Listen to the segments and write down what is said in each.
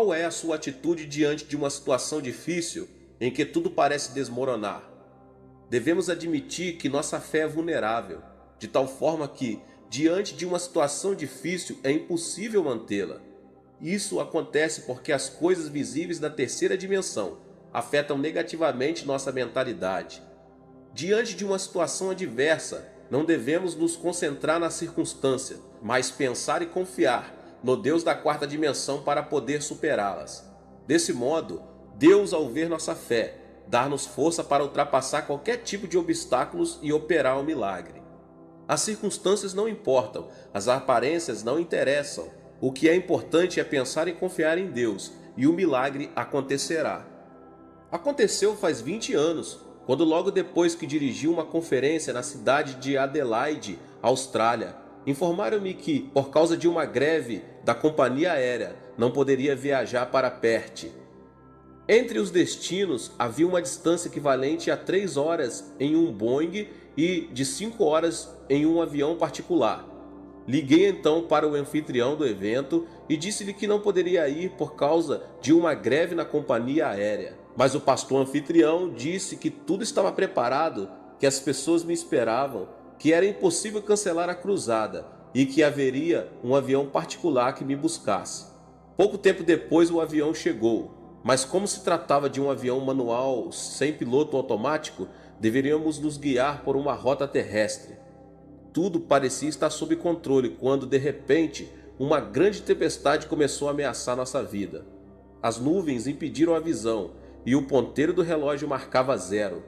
Qual é a sua atitude diante de uma situação difícil em que tudo parece desmoronar? Devemos admitir que nossa fé é vulnerável, de tal forma que, diante de uma situação difícil, é impossível mantê-la. Isso acontece porque as coisas visíveis da terceira dimensão afetam negativamente nossa mentalidade. Diante de uma situação adversa, não devemos nos concentrar na circunstância, mas pensar e confiar no Deus da quarta dimensão para poder superá-las. Desse modo, Deus, ao ver nossa fé, dá-nos força para ultrapassar qualquer tipo de obstáculos e operar um milagre. As circunstâncias não importam, as aparências não interessam. O que é importante é pensar e confiar em Deus, e o milagre acontecerá. Aconteceu faz 20 anos, quando logo depois que dirigi uma conferência na cidade de Adelaide, Austrália, informaram-me que, por causa de uma greve da companhia aérea, não poderia viajar para Perth. Entre os destinos havia uma distância equivalente a 3 horas em um Boeing e de 5 horas em um avião particular. Liguei então para o anfitrião do evento e disse-lhe que não poderia ir por causa de uma greve na companhia aérea. Mas o pastor anfitrião disse que tudo estava preparado, que as pessoas me esperavam, que era impossível cancelar a cruzada e que haveria um avião particular que me buscasse. Pouco tempo depois o avião chegou, mas como se tratava de um avião manual sem piloto automático, deveríamos nos guiar por uma rota terrestre. Tudo parecia estar sob controle quando, de repente, uma grande tempestade começou a ameaçar nossa vida. As nuvens impediram a visão e o ponteiro do relógio marcava 0.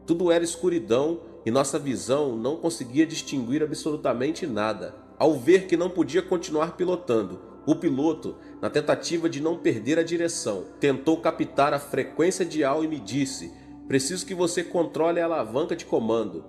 Tudo era escuridão e nossa visão não conseguia distinguir absolutamente nada. Ao ver que não podia continuar pilotando, o piloto, na tentativa de não perder a direção, tentou captar a frequência dial e me disse: "Preciso que você controle a alavanca de comando."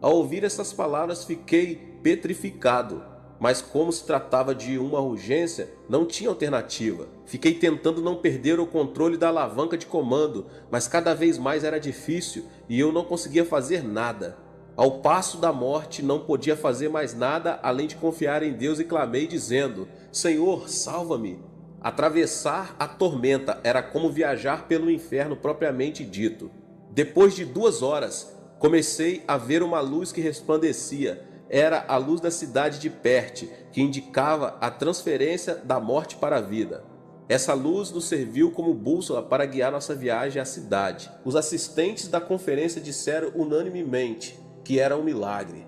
Ao ouvir essas palavras fiquei petrificado, mas como se tratava de uma urgência, não tinha alternativa. Fiquei tentando não perder o controle da alavanca de comando, mas cada vez mais era difícil e eu não conseguia fazer nada. Ao passo da morte, não podia fazer mais nada além de confiar em Deus e clamei dizendo: "Senhor, salva-me." Atravessar a tormenta era como viajar pelo inferno propriamente dito. Depois de 2 horas, comecei a ver uma luz que resplandecia. Era a luz da cidade de Perth, que indicava a transferência da morte para a vida. Essa luz nos serviu como bússola para guiar nossa viagem à cidade. Os assistentes da conferência disseram unanimemente que era um milagre.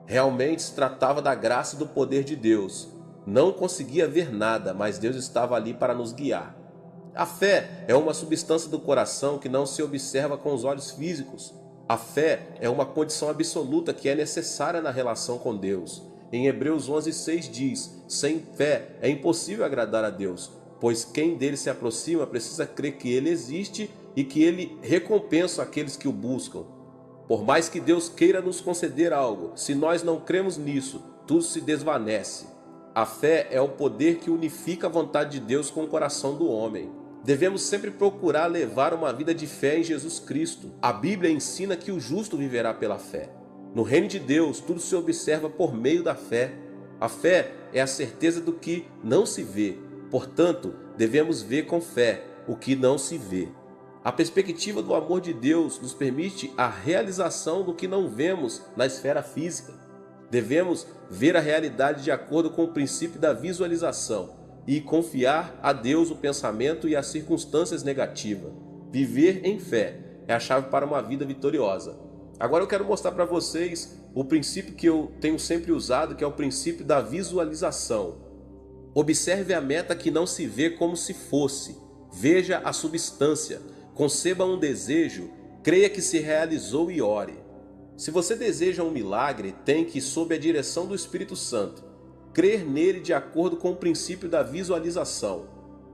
Realmente se tratava da graça e do poder de Deus. Não conseguia ver nada, mas Deus estava ali para nos guiar. A fé é uma substância do coração que não se observa com os olhos físicos. A fé é uma condição absoluta que é necessária na relação com Deus. Em Hebreus 11:6 diz: "Sem fé é impossível agradar a Deus, pois quem dele se aproxima precisa crer que ele existe e que ele recompensa aqueles que o buscam." Por mais que Deus queira nos conceder algo, se nós não cremos nisso, tudo se desvanece. A fé é o poder que unifica a vontade de Deus com o coração do homem. Devemos sempre procurar levar uma vida de fé em Jesus Cristo. A Bíblia ensina que o justo viverá pela fé. No reino de Deus, tudo se observa por meio da fé. A fé é a certeza do que não se vê. Portanto, devemos ver com fé o que não se vê. A perspectiva do amor de Deus nos permite a realização do que não vemos na esfera física. Devemos ver a realidade de acordo com o princípio da visualização e confiar a Deus o pensamento e as circunstâncias negativas. Viver em fé é a chave para uma vida vitoriosa. Agora eu quero mostrar para vocês o princípio que eu tenho sempre usado, que é o princípio da visualização. Observe a meta que não se vê como se fosse. Veja a substância. Conceba um desejo. Creia que se realizou e ore. Se você deseja um milagre, tem que, sob a direção do Espírito Santo, crer nele de acordo com o princípio da visualização.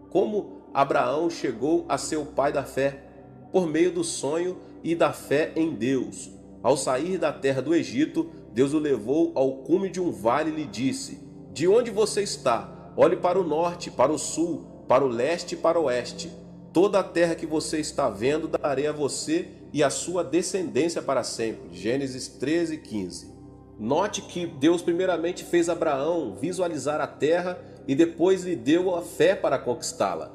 Como Abraão chegou a ser o pai da fé? Por meio do sonho e da fé em Deus. Ao sair da terra do Egito, Deus o levou ao cume de um vale e lhe disse: "De onde você está? Olhe para o norte, para o sul, para o leste e para o oeste. Toda a terra que você está vendo darei a você e a sua descendência para sempre." Gênesis 13:15. Note que Deus primeiramente fez Abraão visualizar a terra e depois lhe deu a fé para conquistá-la.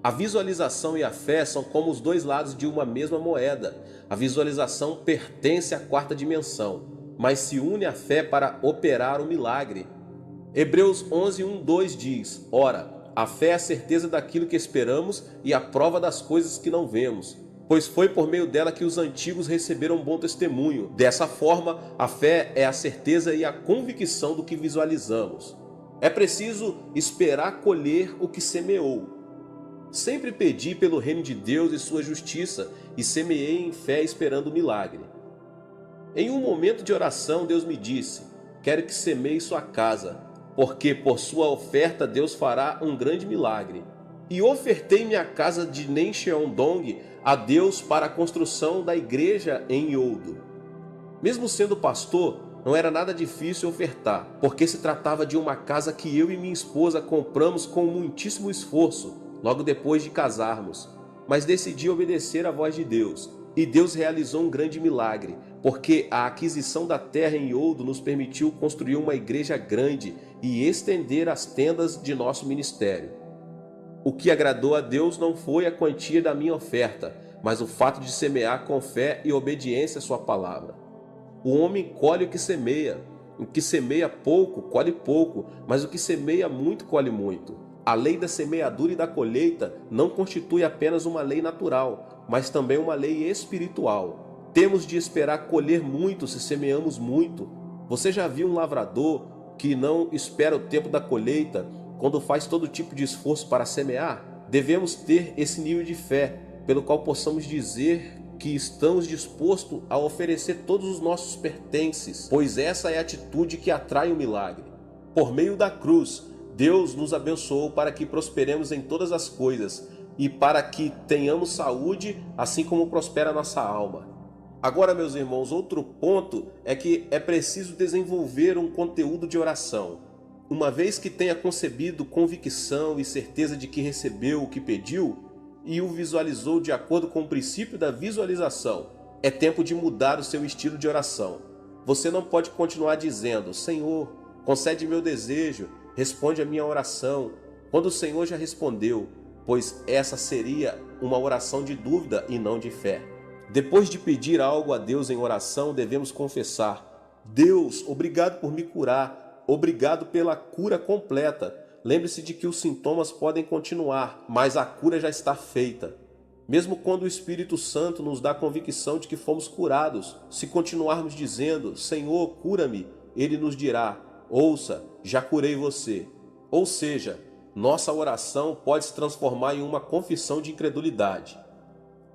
A visualização e a fé são como os dois lados de uma mesma moeda. A visualização pertence à quarta dimensão, mas se une à fé para operar o milagre. Hebreus 11:1-2 diz: Ora, a fé é a certeza daquilo que esperamos e a prova das coisas que não vemos, pois foi por meio dela que os antigos receberam bom testemunho. Dessa forma, a fé é a certeza e a convicção do que visualizamos. É preciso esperar colher o que semeou. Sempre pedi pelo reino de Deus e sua justiça, e semeei em fé esperando o milagre. Em um momento de oração, Deus me disse: quero que semeie sua casa, porque por sua oferta Deus fará um grande milagre. E ofertei minha casa de Nencheondong a Deus para a construção da igreja em Yeoudo. Mesmo sendo pastor, não era nada difícil ofertar, porque se tratava de uma casa que eu e minha esposa compramos com muitíssimo esforço, logo depois de casarmos. Mas decidi obedecer à voz de Deus, e Deus realizou um grande milagre, porque a aquisição da terra em Yeoudo nos permitiu construir uma igreja grande e estender as tendas de nosso ministério. O que agradou a Deus não foi a quantia da minha oferta, mas o fato de semear com fé e obediência à sua palavra. O homem colhe o que semeia. O que semeia pouco, colhe pouco, mas o que semeia muito, colhe muito. A lei da semeadura e da colheita não constitui apenas uma lei natural, mas também uma lei espiritual. Temos de esperar colher muito se semeamos muito. Você já viu um lavrador que não espera o tempo da colheita quando faz todo tipo de esforço para semear? Devemos ter esse nível de fé, pelo qual possamos dizer que estamos dispostos a oferecer todos os nossos pertences, pois essa é a atitude que atrai o milagre. Por meio da cruz, Deus nos abençoou para que prosperemos em todas as coisas e para que tenhamos saúde, assim como prospera a nossa alma. Agora, meus irmãos, outro ponto é que é preciso desenvolver um conteúdo de oração. Uma vez que tenha concebido convicção e certeza de que recebeu o que pediu e o visualizou de acordo com o princípio da visualização, é tempo de mudar o seu estilo de oração. Você não pode continuar dizendo: Senhor, concede meu desejo, responde a minha oração, quando o Senhor já respondeu, pois essa seria uma oração de dúvida e não de fé. Depois de pedir algo a Deus em oração, devemos confessar: Deus, obrigado por me curar. Obrigado pela cura completa. Lembre-se de que os sintomas podem continuar, mas a cura já está feita. Mesmo quando o Espírito Santo nos dá a convicção de que fomos curados, se continuarmos dizendo: Senhor, cura-me, Ele nos dirá: ouça, já curei você. Ou seja, nossa oração pode se transformar em uma confissão de incredulidade.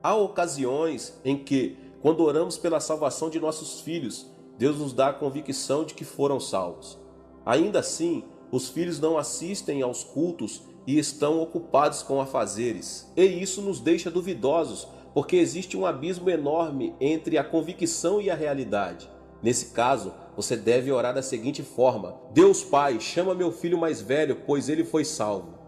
Há ocasiões em que, quando oramos pela salvação de nossos filhos, Deus nos dá a convicção de que foram salvos. Ainda assim, os filhos não assistem aos cultos e estão ocupados com afazeres. E isso nos deixa duvidosos, porque existe um abismo enorme entre a convicção e a realidade. Nesse caso, você deve orar da seguinte forma: Deus Pai, chama meu filho mais velho, pois ele foi salvo.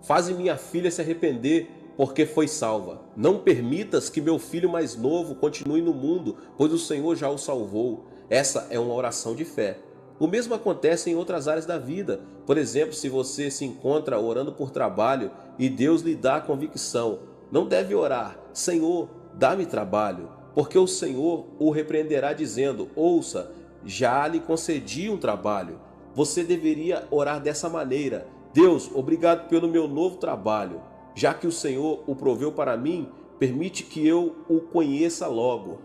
Faze minha filha se arrepender, porque foi salva. Não permitas que meu filho mais novo continue no mundo, pois o Senhor já o salvou. Essa é uma oração de fé. O mesmo acontece em outras áreas da vida. Por exemplo, se você se encontra orando por trabalho e Deus lhe dá a convicção, não deve orar: Senhor, dá-me trabalho, porque o Senhor o repreenderá dizendo: ouça, já lhe concedi um trabalho. Você deveria orar dessa maneira: Deus, obrigado pelo meu novo trabalho. Já que o Senhor o proveu para mim, permite que eu o conheça logo.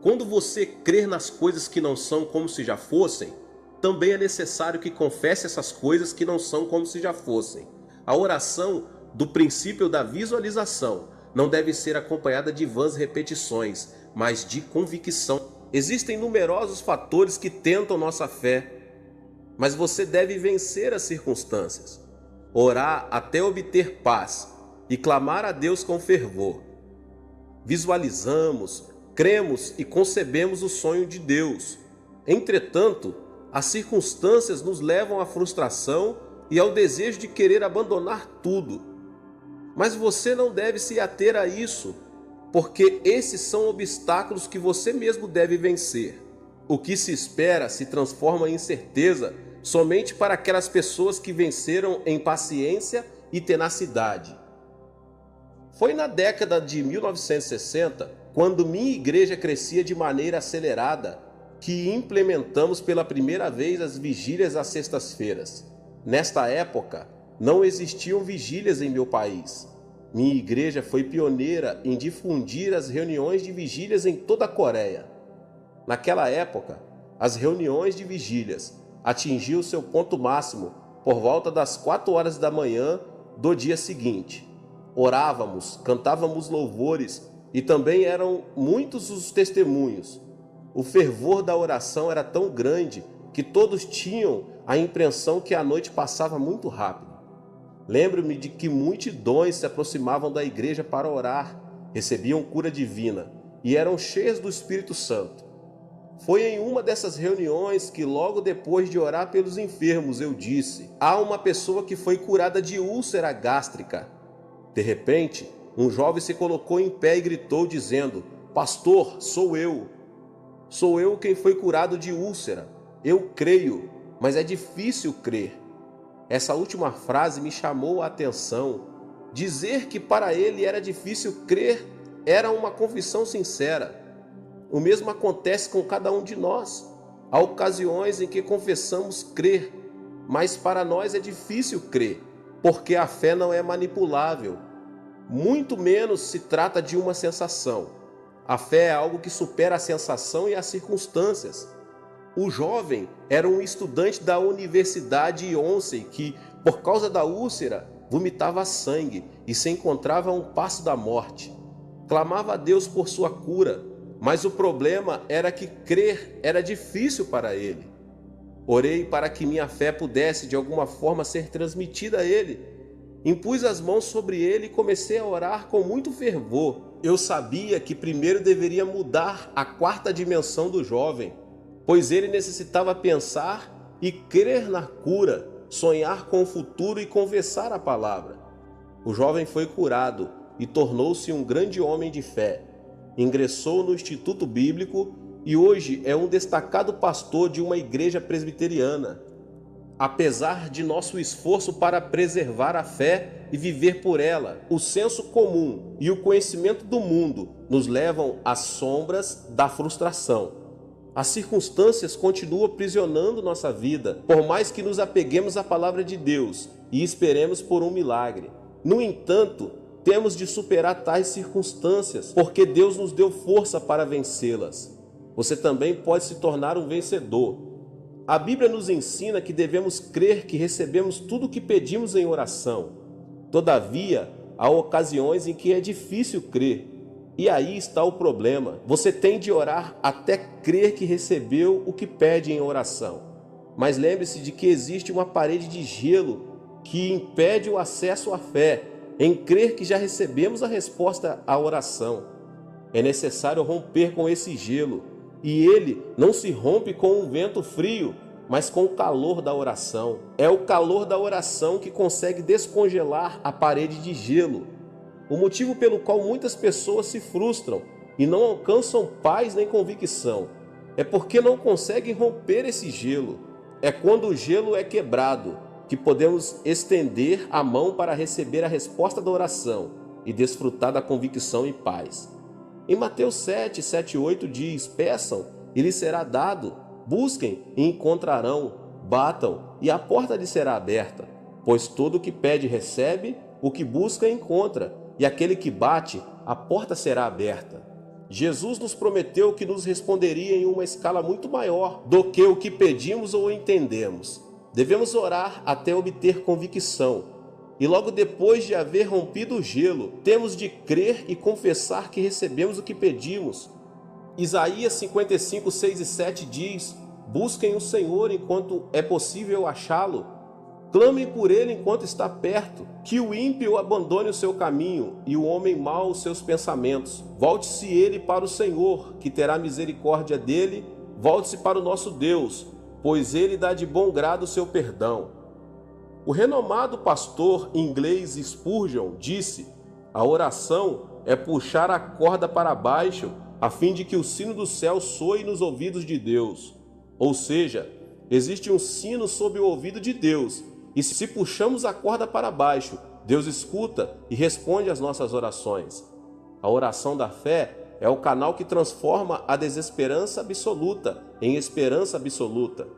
Quando você crer nas coisas que não são como se já fossem, também é necessário que confesse essas coisas que não são como se já fossem. A oração do princípio da visualização não deve ser acompanhada de vãs repetições, mas de convicção. Existem numerosos fatores que tentam nossa fé, mas você deve vencer as circunstâncias, orar até obter paz e clamar a Deus com fervor. Visualizamos, cremos e concebemos o sonho de Deus. Entretanto, as circunstâncias nos levam à frustração e ao desejo de querer abandonar tudo. Mas você não deve se ater a isso, porque esses são obstáculos que você mesmo deve vencer. O que se espera se transforma em certeza somente para aquelas pessoas que venceram em paciência e tenacidade. Foi na década de 1960, quando minha igreja crescia de maneira acelerada, que implementamos pela primeira vez as vigílias às sextas-feiras. Nesta época, não existiam vigílias em meu país. Minha igreja foi pioneira em difundir as reuniões de vigílias em toda a Coreia. Naquela época, as reuniões de vigílias atingiam seu ponto máximo por volta das 4 horas da manhã do dia seguinte. Orávamos, cantávamos louvores e também eram muitos os testemunhos. O fervor da oração era tão grande que todos tinham a impressão que a noite passava muito rápido. Lembro-me de que multidões se aproximavam da igreja para orar, recebiam cura divina e eram cheias do Espírito Santo. Foi em uma dessas reuniões que logo depois de orar pelos enfermos eu disse: há uma pessoa que foi curada de úlcera gástrica. De repente, um jovem se colocou em pé e gritou dizendo: pastor, sou eu. Sou eu quem foi curado de úlcera. Eu creio, mas é difícil crer. Essa última frase me chamou a atenção. Dizer que para ele era difícil crer era uma confissão sincera. O mesmo acontece com cada um de nós. Há ocasiões em que confessamos crer, mas para nós é difícil crer, porque a fé não é manipulável. Muito menos se trata de uma sensação. A fé é algo que supera a sensação e as circunstâncias. O jovem era um estudante da Universidade Yonsei que, por causa da úlcera, vomitava sangue e se encontrava a um passo da morte. Clamava a Deus por sua cura, mas o problema era que crer era difícil para ele. Orei para que minha fé pudesse de alguma forma ser transmitida a ele. Impus as mãos sobre ele e comecei a orar com muito fervor. Eu sabia que primeiro deveria mudar a 4ª dimensão do jovem, pois ele necessitava pensar e crer na cura, sonhar com o futuro e conversar a palavra. O jovem foi curado e tornou-se um grande homem de fé. Ingressou no Instituto Bíblico e hoje é um destacado pastor de uma igreja presbiteriana. Apesar de nosso esforço para preservar a fé e viver por ela, o senso comum e o conhecimento do mundo nos levam às sombras da frustração. As circunstâncias continuam aprisionando nossa vida, por mais que nos apeguemos à palavra de Deus e esperemos por um milagre. No entanto, temos de superar tais circunstâncias, porque Deus nos deu força para vencê-las. Você também pode se tornar um vencedor. A Bíblia nos ensina que devemos crer que recebemos tudo o que pedimos em oração. Todavia, há ocasiões em que é difícil crer. E aí está o problema. Você tem de orar até crer que recebeu o que pede em oração. Mas lembre-se de que existe uma parede de gelo que impede o acesso à fé, em crer que já recebemos a resposta à oração. É necessário romper com esse gelo, e ele não se rompe com um vento frio, mas com o calor da oração. É o calor da oração que consegue descongelar a parede de gelo. O motivo pelo qual muitas pessoas se frustram e não alcançam paz nem convicção é porque não conseguem romper esse gelo. É quando o gelo é quebrado que podemos estender a mão para receber a resposta da oração e desfrutar da convicção e paz. Em Mateus 7, 7 e 8 diz: peçam e lhes será dado, busquem e encontrarão, batam e a porta lhes será aberta. Pois todo o que pede recebe, o que busca encontra, e aquele que bate, a porta será aberta. Jesus nos prometeu que nos responderia em uma escala muito maior do que o que pedimos ou entendemos. Devemos orar até obter convicção, e logo depois de haver rompido o gelo, temos de crer e confessar que recebemos o que pedimos. Isaías 55, 6 e 7 diz: busquem o Senhor enquanto é possível achá-lo. Clamem por ele enquanto está perto. Que o ímpio abandone o seu caminho e o homem mau os seus pensamentos. Volte-se ele para o Senhor, que terá misericórdia dele. Volte-se para o nosso Deus, pois ele dá de bom grado o seu perdão. O renomado pastor inglês Spurgeon disse: a oração é puxar a corda para baixo a fim de que o sino do céu soe nos ouvidos de Deus. Ou seja, Existe um sino sob o ouvido de Deus, e se puxamos a corda para baixo, Deus escuta e responde às nossas orações. A oração da fé é o canal que transforma a desesperança absoluta em esperança absoluta.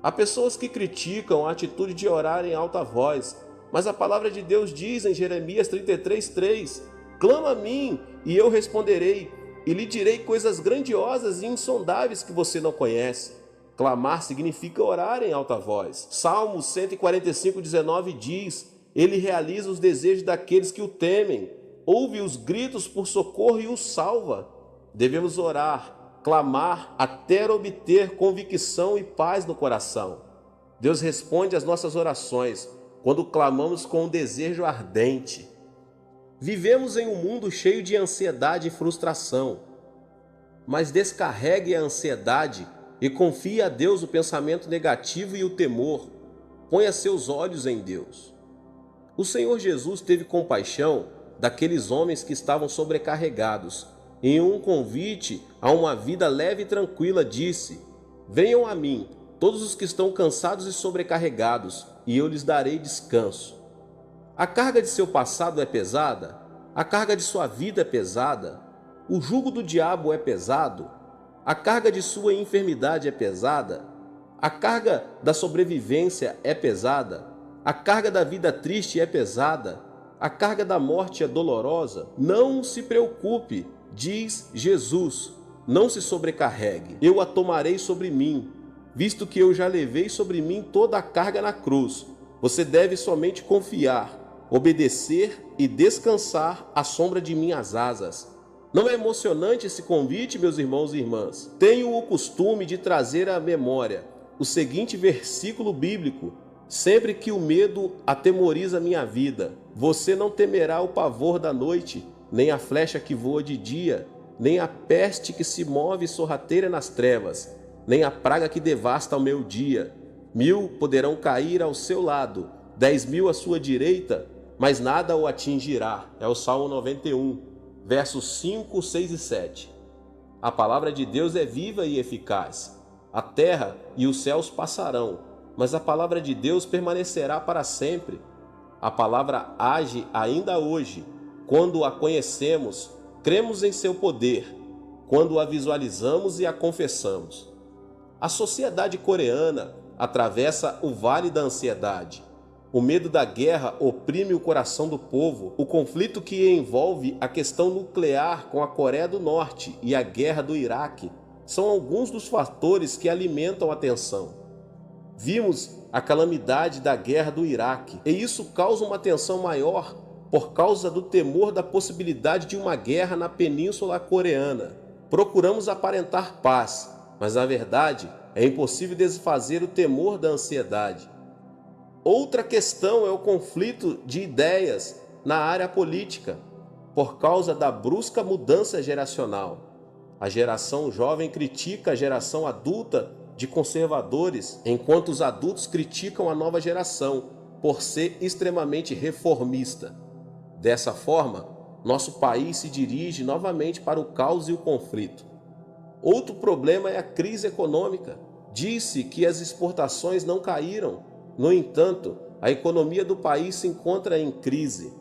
Há pessoas que criticam a atitude de orar em alta voz, mas a palavra de Deus diz em Jeremias 33:3: clama a mim e eu responderei, e lhe direi coisas grandiosas e insondáveis que você não conhece. Clamar significa orar em alta voz. Salmo 145:19 diz: ele realiza os desejos daqueles que o temem, ouve os gritos por socorro e os salva. Devemos orar, clamar até obter convicção e paz no coração. Deus responde às nossas orações quando clamamos com um desejo ardente. Vivemos em um mundo cheio de ansiedade e frustração, mas descarregue a ansiedade e confie a Deus o pensamento negativo e o temor. Ponha seus olhos em Deus. O Senhor Jesus teve compaixão daqueles homens que estavam sobrecarregados. Em um convite a uma vida leve e tranquila, disse: venham a mim, todos os que estão cansados e sobrecarregados, e eu lhes darei descanso. A carga de seu passado é pesada? A carga de sua vida é pesada? O jugo do diabo é pesado? A carga de sua enfermidade é pesada? A carga da sobrevivência é pesada? A carga da vida triste é pesada? A carga da morte é dolorosa? Não se preocupe, diz Jesus, não se sobrecarregue. Eu a tomarei sobre mim, visto que eu já levei sobre mim toda a carga na cruz. Você deve somente confiar, obedecer e descansar à sombra de minhas asas. Não é emocionante esse convite, meus irmãos e irmãs? Tenho o costume de trazer à memória o seguinte versículo bíblico sempre que o medo atemoriza minha vida: você não temerá o pavor da noite, nem a flecha que voa de dia, nem a peste que se move sorrateira nas trevas, nem a praga que devasta ao meu dia. 1000 poderão cair ao seu lado, 10.000 à sua direita, mas nada o atingirá. É o Salmo 91, versos 5, 6 e 7. A palavra de Deus é viva e eficaz. A terra e os céus passarão, mas a palavra de Deus permanecerá para sempre. A palavra age ainda hoje. Quando a conhecemos, cremos em seu poder. Quando a visualizamos e a confessamos. A sociedade coreana atravessa o vale da ansiedade. O medo da guerra oprime o coração do povo. O conflito que envolve a questão nuclear com a Coreia do Norte e a guerra do Iraque são alguns dos fatores que alimentam a tensão. Vimos a calamidade da guerra do Iraque, e isso causa uma tensão maior por causa do temor da possibilidade de uma guerra na Península Coreana. Procuramos aparentar paz, mas na verdade é impossível desfazer o temor da ansiedade. Outra questão é o conflito de ideias na área política, por causa da brusca mudança geracional. A geração jovem critica a geração adulta de conservadores, enquanto os adultos criticam a nova geração por ser extremamente reformista. Dessa forma, nosso país se dirige novamente para o caos e o conflito. Outro problema é a crise econômica. Disse que as exportações não caíram. No entanto, a economia do país se encontra em crise.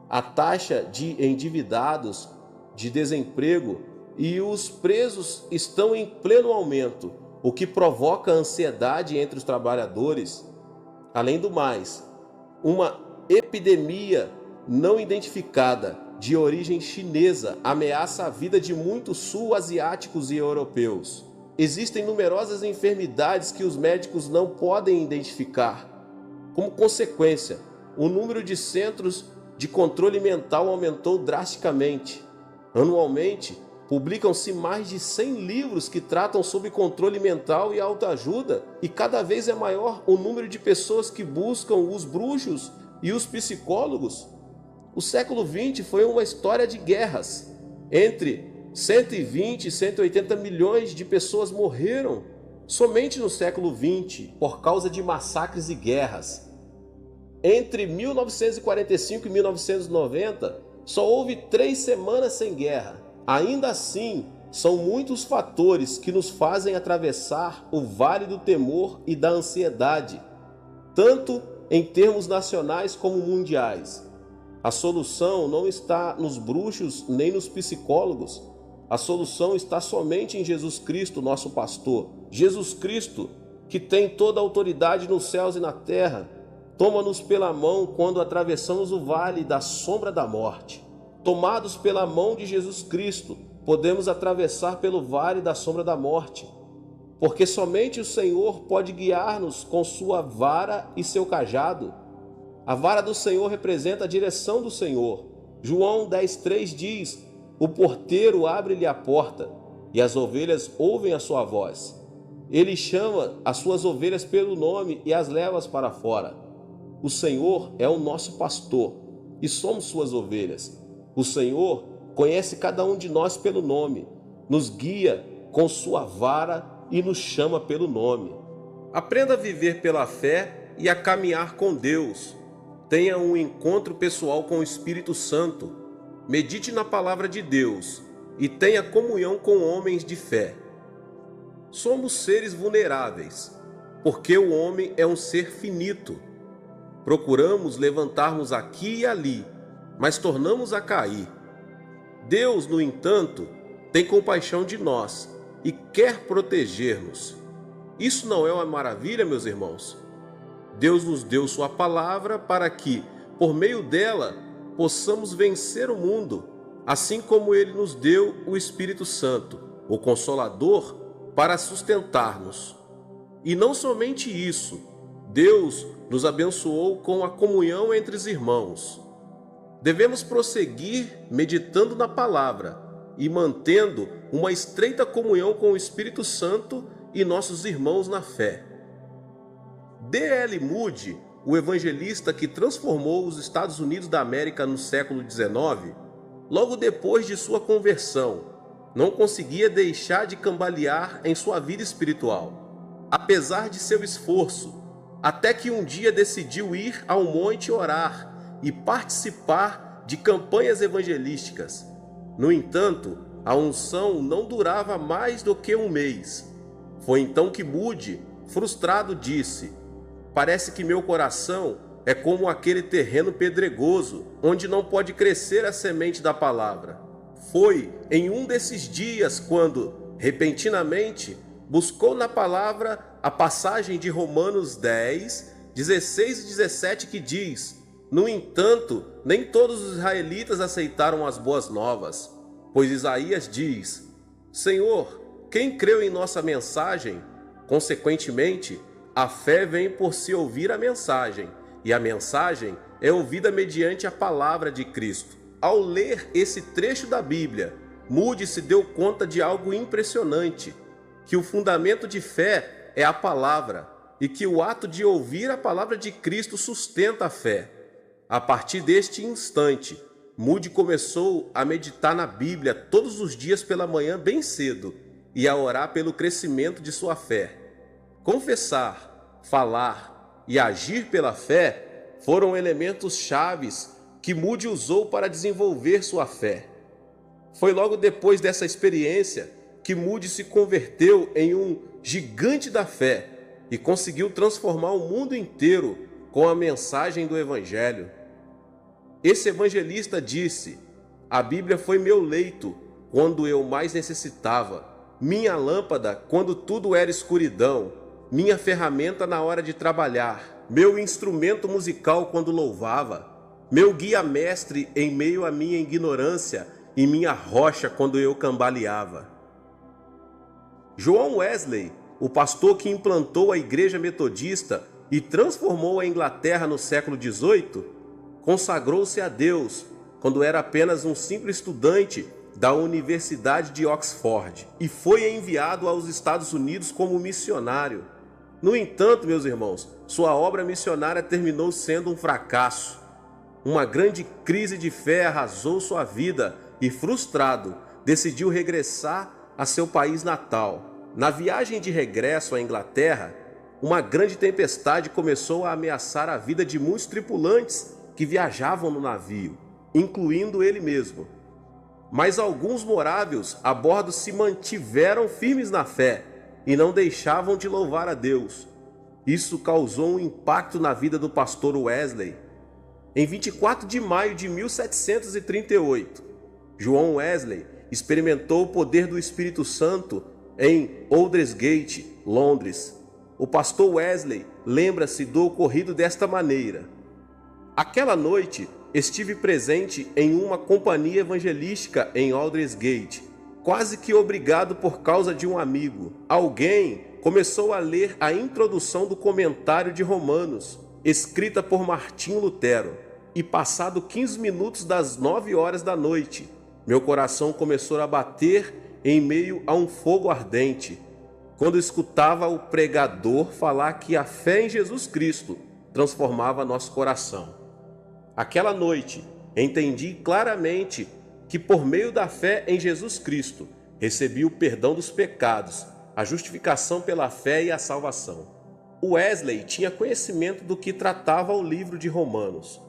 A taxa de endividados, de desemprego e os preços estão em pleno aumento, o que provoca ansiedade entre os trabalhadores. Além do mais, uma epidemia não identificada de origem chinesa ameaça a vida de muitos sul-asiáticos e europeus. Existem numerosas enfermidades que os médicos não podem identificar. Como consequência, o número de centros de controle mental aumentou drasticamente. Anualmente, publicam-se mais de 100 livros que tratam sobre controle mental e autoajuda, e cada vez é maior o número de pessoas que buscam os bruxos e os psicólogos. O século XX foi uma história de guerras. Entre 120 e 180 milhões de pessoas morreram somente no século XX por causa de massacres e guerras. Entre 1945 e 1990, só houve 3 semanas sem guerra. Ainda assim, são muitos fatores que nos fazem atravessar o vale do temor e da ansiedade, tanto em termos nacionais como mundiais. A solução não está nos bruxos nem nos psicólogos. A solução está somente em Jesus Cristo, nosso pastor. Jesus Cristo, que tem toda a autoridade nos céus e na terra, toma-nos pela mão quando atravessamos o vale da sombra da morte. Tomados pela mão de Jesus Cristo, podemos atravessar pelo vale da sombra da morte, porque somente o Senhor pode guiar-nos com sua vara e seu cajado. A vara do Senhor representa a direção do Senhor. João 10,3 diz: o porteiro abre-lhe a porta, e as ovelhas ouvem a sua voz. Ele chama as suas ovelhas pelo nome e as leva para fora. O Senhor é o nosso pastor, e somos suas ovelhas. O Senhor conhece cada um de nós pelo nome, nos guia com sua vara e nos chama pelo nome. Aprenda a viver pela fé e a caminhar com Deus. Tenha um encontro pessoal com o Espírito Santo. Medite na palavra de Deus e tenha comunhão com homens de fé. Somos seres vulneráveis, porque o homem é um ser finito. Procuramos levantar-nos aqui e ali, mas tornamos a cair. Deus, no entanto, tem compaixão de nós e quer proteger-nos. Isso não é uma maravilha, meus irmãos? Deus nos deu sua palavra para que, por meio dela, possamos vencer o mundo, assim como ele nos deu o Espírito Santo, o Consolador, para sustentar-nos. E não somente isso, Deus nos abençoou com a comunhão entre os irmãos. Devemos prosseguir meditando na palavra e mantendo uma estreita comunhão com o Espírito Santo e nossos irmãos na fé. D.L. Moody, o evangelista que transformou os Estados Unidos da América no século XIX, logo depois de sua conversão, não conseguia deixar de cambalear em sua vida espiritual, apesar de seu esforço, até que um dia decidiu ir ao monte orar e participar de campanhas evangelísticas. No entanto, a unção não durava mais do que um mês. Foi então que Moody, frustrado, disse: "Parece que meu coração é como aquele terreno pedregoso, onde não pode crescer a semente da palavra." Foi em um desses dias quando, repentinamente, buscou na palavra a passagem de Romanos 10, 16 e 17 que diz: "No entanto, nem todos os israelitas aceitaram as boas novas, pois Isaías diz: Senhor, quem creu em nossa mensagem? Consequentemente, a fé vem por se ouvir a mensagem, e a mensagem é ouvida mediante a palavra de Cristo." Ao ler esse trecho da Bíblia, Moody se deu conta de algo impressionante, que o fundamento de fé é a palavra, e que o ato de ouvir a palavra de Cristo sustenta a fé. A partir deste instante, Moody começou a meditar na Bíblia todos os dias pela manhã bem cedo e a orar pelo crescimento de sua fé. Confessar, falar e agir pela fé foram elementos chaves que Moody usou para desenvolver sua fé. Foi logo depois dessa experiência que Moody se converteu em um gigante da fé e conseguiu transformar o mundo inteiro com a mensagem do Evangelho. Esse evangelista disse: "A Bíblia foi meu leito quando eu mais necessitava, minha lâmpada quando tudo era escuridão, minha ferramenta na hora de trabalhar, meu instrumento musical quando louvava, meu guia-mestre em meio à minha ignorância e minha rocha quando eu cambaleava." John Wesley, o pastor que implantou a Igreja Metodista e transformou a Inglaterra no século XVIII, consagrou-se a Deus quando era apenas um simples estudante da Universidade de Oxford e foi enviado aos Estados Unidos como missionário. No entanto, meus irmãos, sua obra missionária terminou sendo um fracasso. Uma grande crise de fé arrasou sua vida e, frustrado, decidiu regressar a seu país natal. Na viagem de regresso à Inglaterra, uma grande tempestade começou a ameaçar a vida de muitos tripulantes que viajavam no navio, incluindo ele mesmo. Mas alguns morávios a bordo se mantiveram firmes na fé e não deixavam de louvar a Deus. Isso causou um impacto na vida do pastor Wesley. Em 24 de maio de 1738, João Wesley experimentou o poder do Espírito Santo em Aldersgate, Londres. O pastor Wesley lembra-se do ocorrido desta maneira: aquela noite estive presente em uma companhia evangelística em Aldersgate, quase que obrigado por causa de um amigo. Alguém começou a ler a introdução do comentário de Romanos, escrita por Martinho Lutero, e passado 15 minutos das 9 horas da noite, meu coração começou a bater em meio a um fogo ardente, quando escutava o pregador falar que a fé em Jesus Cristo transformava nosso coração. Aquela noite, entendi claramente que por meio da fé em Jesus Cristo, recebi o perdão dos pecados, a justificação pela fé e a salvação. Wesley tinha conhecimento do que tratava o livro de Romanos,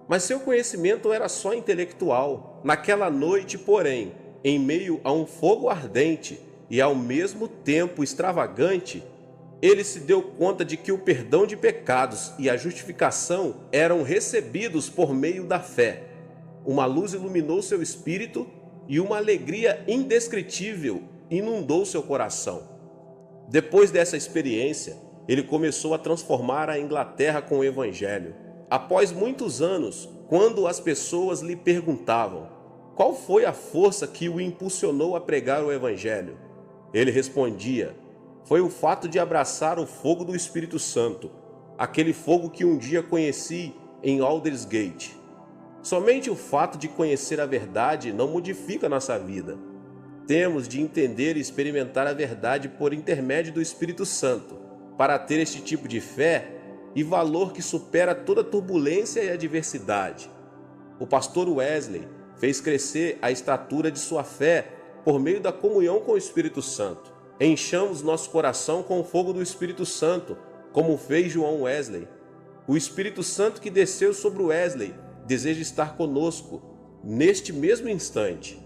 mas seu conhecimento era só intelectual. Naquela noite, porém, em meio a um fogo ardente e ao mesmo tempo extravagante, ele se deu conta de que o perdão de pecados e a justificação eram recebidos por meio da fé. Uma luz iluminou seu espírito e uma alegria indescritível inundou seu coração. Depois dessa experiência, ele começou a transformar a Inglaterra com o Evangelho. Após muitos anos, quando as pessoas lhe perguntavam qual foi a força que o impulsionou a pregar o Evangelho, ele respondia: foi o fato de abraçar o fogo do Espírito Santo, aquele fogo que um dia conheci em Aldersgate. Somente o fato de conhecer a verdade não modifica nossa vida. Temos de entender e experimentar a verdade por intermédio do Espírito Santo, para ter este tipo de fé e valor que supera toda turbulência e adversidade. O pastor Wesley fez crescer a estatura de sua fé por meio da comunhão com o Espírito Santo. Enchamos nosso coração com o fogo do Espírito Santo, como fez João Wesley. O Espírito Santo que desceu sobre Wesley deseja estar conosco neste mesmo instante.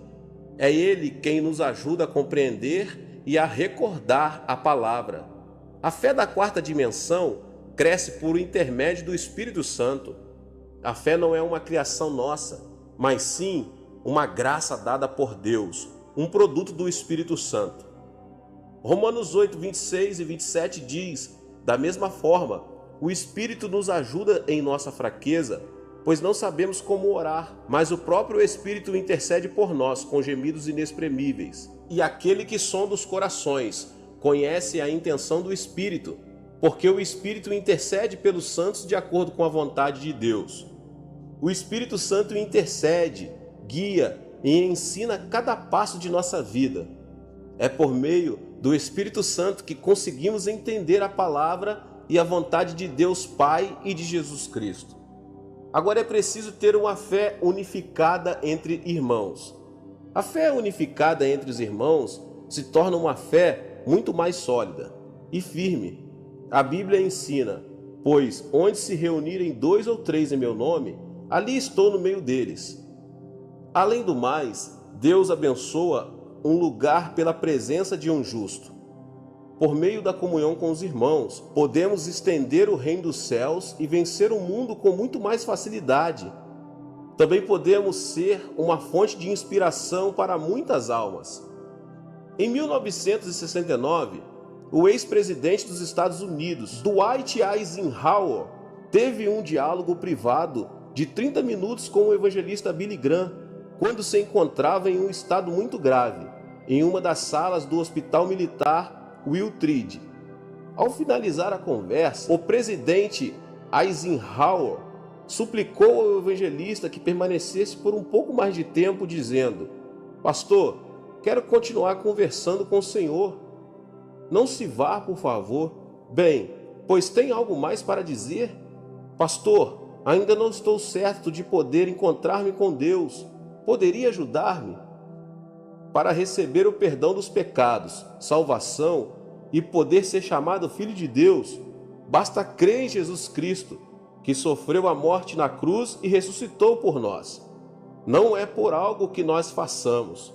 É Ele quem nos ajuda a compreender e a recordar a palavra. A fé da quarta dimensão cresce por intermédio do Espírito Santo. A fé não é uma criação nossa, mas sim uma graça dada por Deus, um produto do Espírito Santo. Romanos 8, 26 e 27 diz: da mesma forma, o Espírito nos ajuda em nossa fraqueza, pois não sabemos como orar, mas o próprio Espírito intercede por nós com gemidos inexprimíveis. E aquele que sonda os corações conhece a intenção do Espírito, porque o Espírito intercede pelos santos de acordo com a vontade de Deus. O Espírito Santo intercede, guia e ensina cada passo de nossa vida. É por meio do Espírito Santo que conseguimos entender a palavra e a vontade de Deus Pai e de Jesus Cristo. Agora é preciso ter uma fé unificada entre irmãos. A fé unificada entre os irmãos se torna uma fé muito mais sólida e firme. A Bíblia ensina: pois onde se reunirem 2 ou 3 em meu nome, ali estou no meio deles. Além do mais, Deus abençoa um lugar pela presença de um justo. Por meio da comunhão com os irmãos, podemos estender o reino dos céus e vencer o mundo com muito mais facilidade. Também podemos ser uma fonte de inspiração para muitas almas. Em 1969, o ex-presidente dos Estados Unidos, Dwight Eisenhower, teve um diálogo privado de 30 minutos com o evangelista Billy Graham, quando se encontrava em um estado muito grave, em uma das salas do Hospital Militar Will Treat. Ao finalizar a conversa, o presidente Eisenhower suplicou ao evangelista que permanecesse por um pouco mais de tempo, dizendo: pastor, quero continuar conversando com o senhor. Não se vá, por favor. Bem, pois tem algo mais para dizer? Pastor, ainda não estou certo de poder encontrar-me com Deus. Poderia ajudar-me? Para receber o perdão dos pecados, salvação e poder ser chamado filho de Deus, basta crer em Jesus Cristo, que sofreu a morte na cruz e ressuscitou por nós. não é por algo que nós façamos.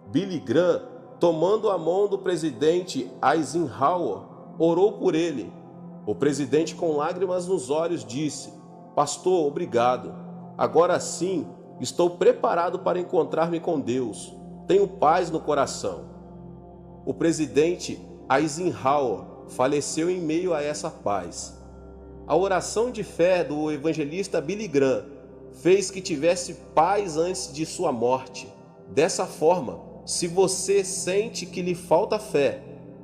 Billy Graham, tomando a mão do presidente Eisenhower, orou por ele. O presidente, com lágrimas nos olhos, disse: "Pastor, obrigado. Agora sim, estou preparado para encontrar-me com Deus. Tenho paz no coração." O presidente Eisenhower faleceu em meio a essa paz. A oração de fé do evangelista Billy Graham fez que tivesse paz antes de sua morte. Dessa forma, se você sente que lhe falta fé,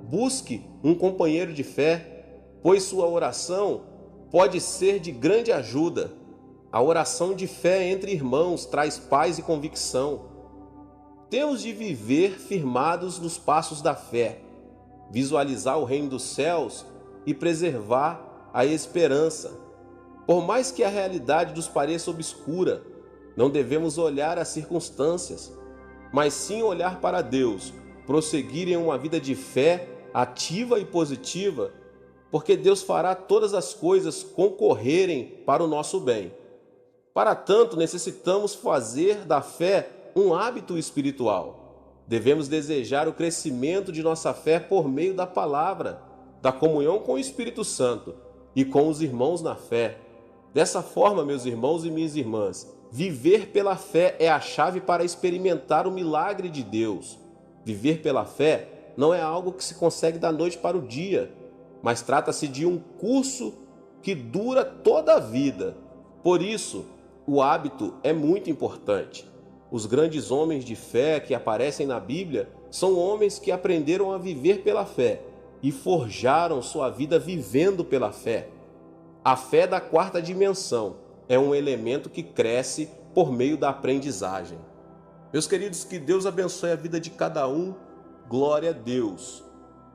busque um companheiro de fé, pois sua oração pode ser de grande ajuda. A oração de fé entre irmãos traz paz e convicção. Temos de viver firmados nos passos da fé, visualizar o reino dos céus e preservar a esperança. Por mais que a realidade nos pareça obscura, não devemos olhar as circunstâncias, mas sim olhar para Deus, prosseguir em uma vida de fé ativa e positiva, porque Deus fará todas as coisas concorrerem para o nosso bem. Para tanto, necessitamos fazer da fé um hábito espiritual. Devemos desejar o crescimento de nossa fé por meio da palavra, da comunhão com o Espírito Santo e com os irmãos na fé. Dessa forma, meus irmãos e minhas irmãs, viver pela fé é a chave para experimentar o milagre de Deus. Viver pela fé não é algo que se consegue da noite para o dia, mas trata-se de um curso que dura toda a vida. Por isso, o hábito é muito importante. Os grandes homens de fé que aparecem na Bíblia são homens que aprenderam a viver pela fé e forjaram sua vida vivendo pela fé. A fé da quarta dimensão é um elemento que cresce por meio da aprendizagem. Meus queridos, que Deus abençoe a vida de cada um. Glória a Deus.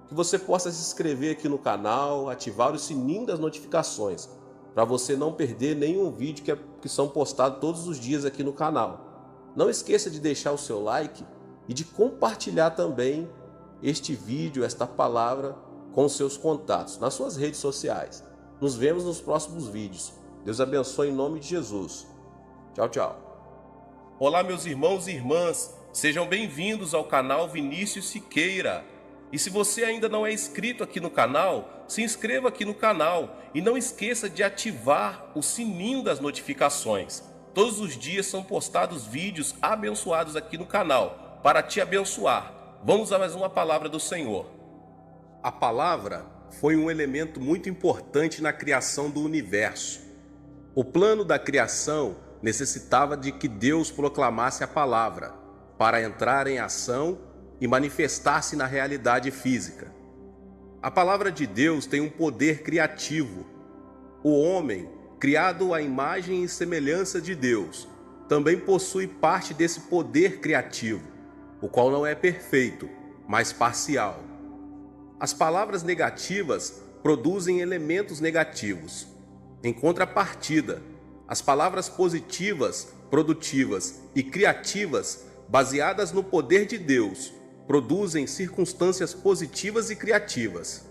Que você possa se inscrever aqui no canal, ativar o sininho das notificações, para você não perder nenhum vídeo que são postados todos os dias aqui no canal. Não esqueça de deixar o seu like e de compartilhar também este vídeo, esta palavra, com seus contatos nas suas redes sociais. Nos vemos nos próximos vídeos. Deus abençoe em nome de Jesus. Tchau, tchau. Olá, meus irmãos e irmãs. Sejam bem-vindos ao canal Vinícius Siqueira. E se você ainda não é inscrito aqui no canal, se inscreva aqui no canal e não esqueça de ativar o sininho das notificações. Todos os dias são postados vídeos abençoados aqui no canal para te abençoar. Vamos a mais uma palavra do Senhor. A palavra foi um elemento muito importante na criação do universo. O plano da criação necessitava de que Deus proclamasse a palavra para entrar em ação e manifestar-se na realidade física. A palavra de Deus tem um poder criativo. O homem, criado à imagem e semelhança de Deus, também possui parte desse poder criativo, o qual não é perfeito, mas parcial. As palavras negativas produzem elementos negativos. Em contrapartida, as palavras positivas, produtivas e criativas, baseadas no poder de Deus, produzem circunstâncias positivas e criativas.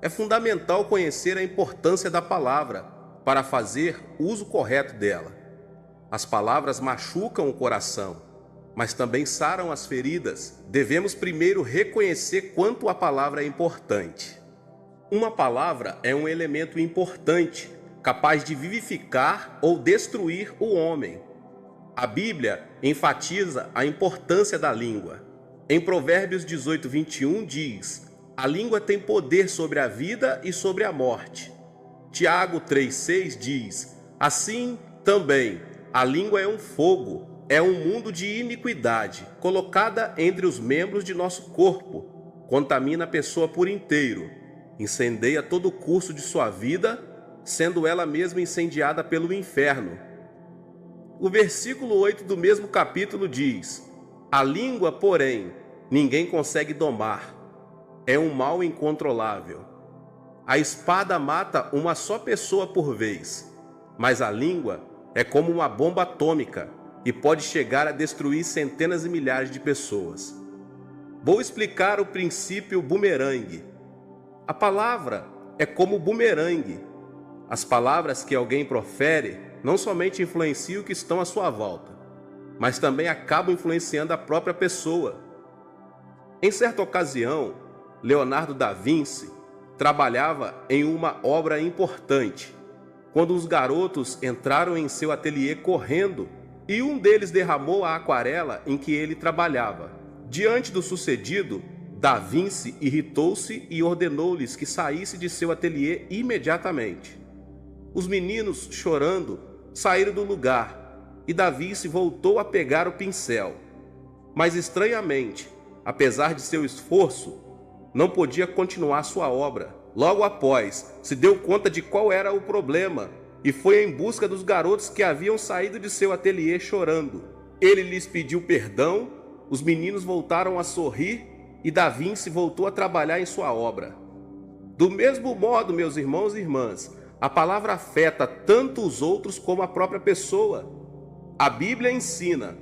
É fundamental conhecer a importância da palavra para fazer uso correto dela. As palavras machucam o coração, mas também saram as feridas. Devemos primeiro reconhecer quanto a palavra é importante. Uma palavra é um elemento importante, capaz de vivificar ou destruir o homem. A Bíblia enfatiza a importância da língua. Em Provérbios 18:21 diz: "A língua tem poder sobre a vida e sobre a morte." Tiago 3,6 diz: "Assim também, a língua é um fogo, é um mundo de iniquidade, colocada entre os membros de nosso corpo, contamina a pessoa por inteiro, incendeia todo o curso de sua vida, sendo ela mesma incendiada pelo inferno." O versículo 8 do mesmo capítulo diz: "A língua, porém, ninguém consegue domar, é um mal incontrolável. A espada mata uma só pessoa por vez, mas a língua é como uma bomba atômica e pode chegar a destruir centenas e milhares de pessoas." Vou explicar o princípio bumerangue. A palavra é como bumerangue. As palavras que alguém profere não somente influenciam o que estão à sua volta, mas também acabam influenciando a própria pessoa. Em certa ocasião, Leonardo da Vinci trabalhava em uma obra importante, quando os garotos entraram em seu ateliê correndo e um deles derramou a aquarela em que ele trabalhava. Diante do sucedido, Da Vinci irritou-se e ordenou-lhes que saísse de seu ateliê imediatamente. Os meninos, chorando, saíram do lugar e Da Vinci voltou a pegar o pincel. Mas estranhamente, apesar de seu esforço, não podia continuar sua obra. Logo após, se deu conta de qual era o problema e foi em busca dos garotos que haviam saído de seu ateliê chorando. Ele lhes pediu perdão, os meninos voltaram a sorrir e Da Vinci voltou a trabalhar em sua obra. Do mesmo modo, meus irmãos e irmãs, a palavra afeta tanto os outros como a própria pessoa. A Bíblia ensina: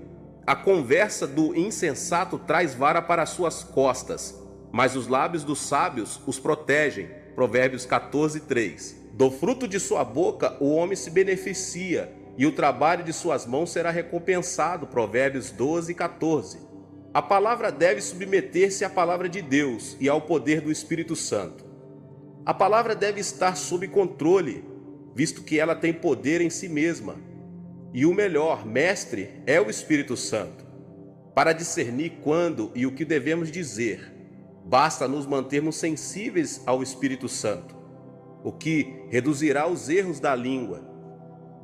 a conversa do insensato traz vara para suas costas, mas os lábios dos sábios os protegem. Provérbios 14:3. Do fruto de sua boca o homem se beneficia, e o trabalho de suas mãos será recompensado. Provérbios 12:14. A palavra deve submeter-se à palavra de Deus e ao poder do Espírito Santo. A palavra deve estar sob controle, visto que ela tem poder em si mesma. E o melhor mestre é o Espírito Santo. Para discernir quando e o que devemos dizer, basta nos mantermos sensíveis ao Espírito Santo, o que reduzirá os erros da língua.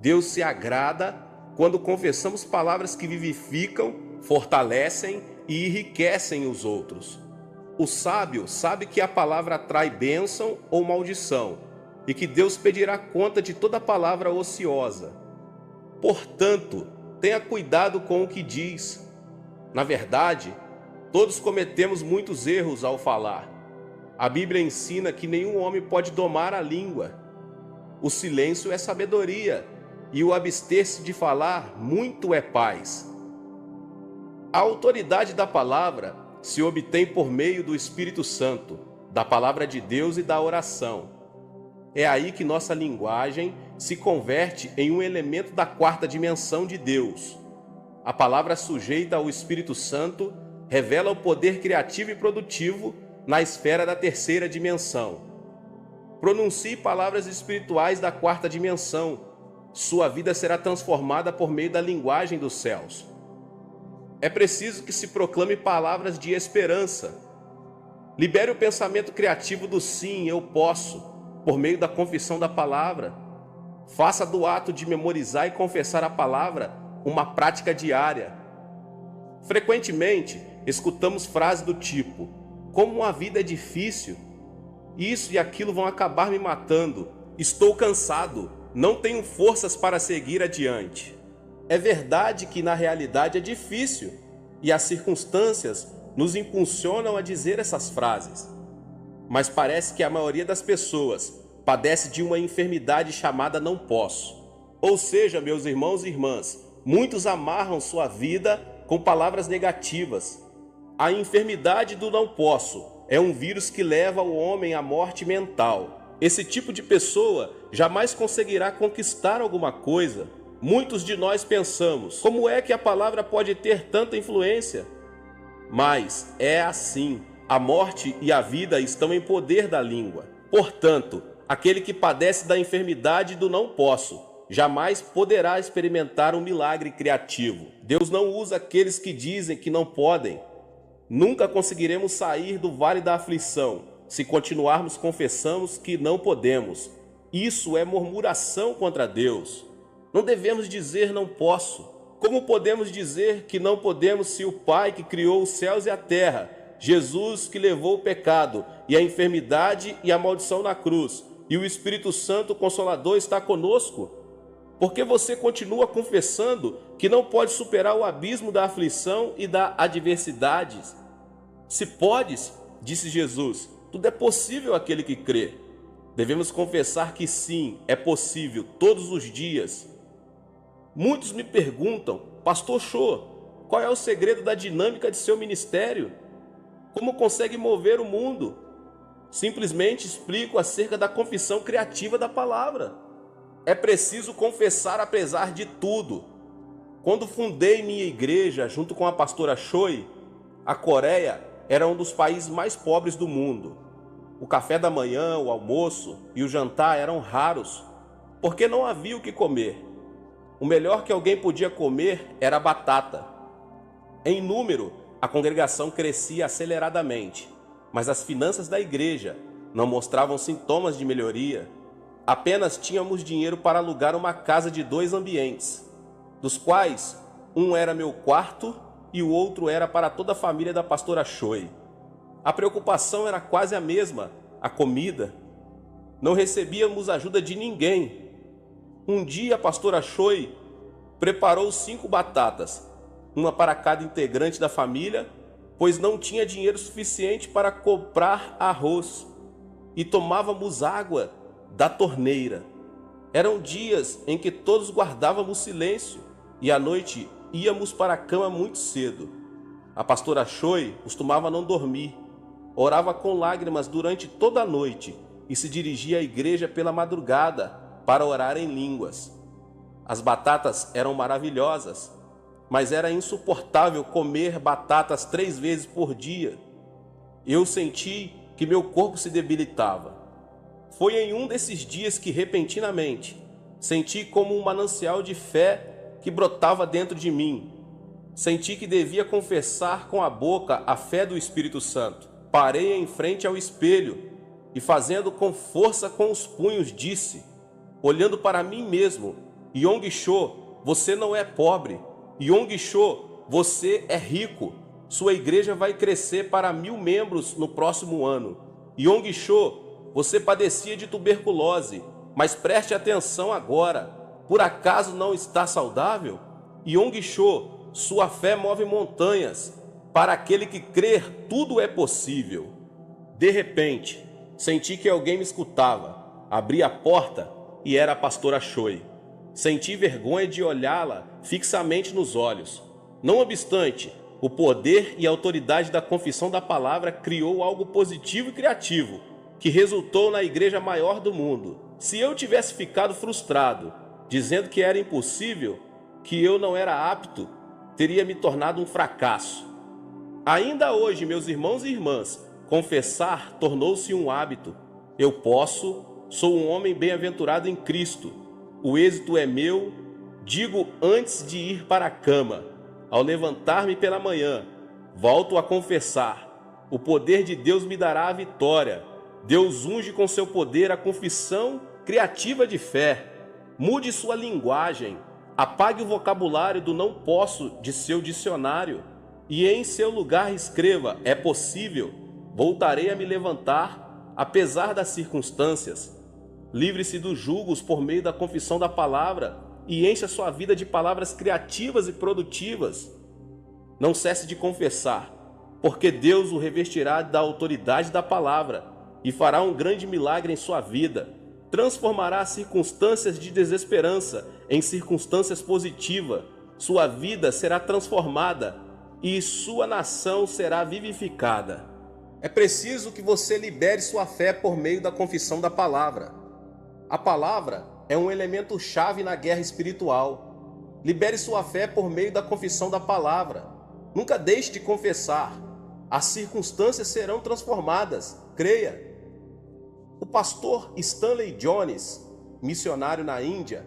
Deus se agrada quando confessamos palavras que vivificam, fortalecem e enriquecem os outros. O sábio sabe que a palavra atrai bênção ou maldição e que Deus pedirá conta de toda palavra ociosa. Portanto, tenha cuidado com o que diz. Na verdade, todos cometemos muitos erros ao falar. A Bíblia ensina que nenhum homem pode domar a língua. O silêncio é sabedoria, e o abster-se de falar muito é paz. A autoridade da palavra se obtém por meio do Espírito Santo, da palavra de Deus e da oração. É aí que nossa linguagem se converte em um elemento da quarta dimensão de Deus. A palavra sujeita ao Espírito Santo revela o poder criativo e produtivo na esfera da terceira dimensão. Pronuncie palavras espirituais da quarta dimensão. Sua vida será transformada por meio da linguagem dos céus. É preciso que se proclame palavras de esperança. Libere o pensamento criativo do sim, eu posso, por meio da confissão da palavra. Faça do ato de memorizar e confessar a palavra uma prática diária. Frequentemente, escutamos frases do tipo: como a vida é difícil, isso e aquilo vão acabar me matando, estou cansado, não tenho forças para seguir adiante. É verdade que na realidade é difícil, e as circunstâncias nos impulsionam a dizer essas frases. Mas parece que a maioria das pessoas padece de uma enfermidade chamada não posso. Ou seja, meus irmãos e irmãs, muitos amarram sua vida com palavras negativas. A enfermidade do não posso é um vírus que leva o homem à morte mental. Esse tipo de pessoa jamais conseguirá conquistar alguma coisa. Muitos de nós pensamos: como é que a palavra pode ter tanta influência? Mas é assim. A morte e a vida estão em poder da língua. Portanto, aquele que padece da enfermidade do não posso jamais poderá experimentar um milagre criativo. Deus não usa aqueles que dizem que não podem. Nunca conseguiremos sair do vale da aflição se continuarmos confessando que não podemos. Isso é murmuração contra Deus. Não devemos dizer não posso. Como podemos dizer que não podemos se o Pai que criou os céus e a terra, Jesus que levou o pecado e a enfermidade e a maldição na cruz, e o Espírito Santo Consolador está conosco? Porque você continua confessando que não pode superar o abismo da aflição e da adversidade? Se podes, disse Jesus, tudo é possível àquele que crê. Devemos confessar que sim, é possível todos os dias. Muitos me perguntam: Pastor Cho, qual é o segredo da dinâmica de seu ministério? Como consegue mover o mundo? Simplesmente explico acerca da confissão criativa da palavra. É preciso confessar apesar de tudo. Quando fundei minha igreja junto com a pastora Choi, a Coreia era um dos países mais pobres do mundo. O café da manhã, o almoço e o jantar eram raros, porque não havia o que comer. O melhor que alguém podia comer era batata. Em número, a congregação crescia aceleradamente, mas as finanças da igreja não mostravam sintomas de melhoria. Apenas tínhamos dinheiro para alugar uma casa de 2 ambientes, dos quais um era meu quarto e o outro era para toda a família da pastora Choi. A preocupação era quase a mesma, a comida. Não recebíamos ajuda de ninguém. Um dia a pastora Choi preparou 5 batatas, uma para cada integrante da família, pois não tinha dinheiro suficiente para comprar arroz, e tomávamos água da torneira. Eram dias em que todos guardávamos silêncio e à noite íamos para a cama muito cedo. A pastora Choi costumava não dormir, orava com lágrimas durante toda a noite e se dirigia à igreja pela madrugada para orar em línguas. As batatas eram maravilhosas, mas era insuportável comer batatas 3 vezes por dia. Eu senti que meu corpo se debilitava. Foi em um desses dias que, repentinamente, senti como um manancial de fé que brotava dentro de mim. Senti que devia confessar com a boca a fé do Espírito Santo. Parei em frente ao espelho e, fazendo com força com os punhos, disse, olhando para mim mesmo, Yong-cho, você não é pobre. Yong-cho, você é rico. Sua igreja vai crescer para 1000 membros no próximo ano. Yong-cho, você padecia de tuberculose, mas preste atenção agora. Por acaso não está saudável? Yong-cho, sua fé move montanhas. Para aquele que crer, tudo é possível. De repente, senti que alguém me escutava. Abri a porta e era a pastora Choi. Senti vergonha de olhá-la fixamente nos olhos. Não obstante, o poder e a autoridade da confissão da palavra criou algo positivo e criativo, que resultou na igreja maior do mundo. Se eu tivesse ficado frustrado, dizendo que era impossível, que eu não era apto, teria me tornado um fracasso. Ainda hoje, meus irmãos e irmãs, confessar tornou-se um hábito. Eu posso, sou um homem bem-aventurado em Cristo. O êxito é meu, digo antes de ir para a cama. Ao levantar-me pela manhã, volto a confessar. O poder de Deus me dará a vitória. Deus unge com seu poder a confissão criativa de fé. Mude sua linguagem. Apague o vocabulário do não posso de seu dicionário. E em seu lugar escreva, é possível, voltarei a me levantar, apesar das circunstâncias. Livre-se dos julgos por meio da confissão da palavra e encha sua vida de palavras criativas e produtivas. Não cesse de confessar, porque Deus o revestirá da autoridade da palavra e fará um grande milagre em sua vida. Transformará circunstâncias de desesperança em circunstâncias positivas. Sua vida será transformada e sua nação será vivificada. É preciso que você libere sua fé por meio da confissão da palavra. A palavra é um elemento chave na guerra espiritual. Libere sua fé por meio da confissão da palavra. Nunca deixe de confessar. As circunstâncias serão transformadas. Creia. O pastor Stanley Jones, missionário na Índia,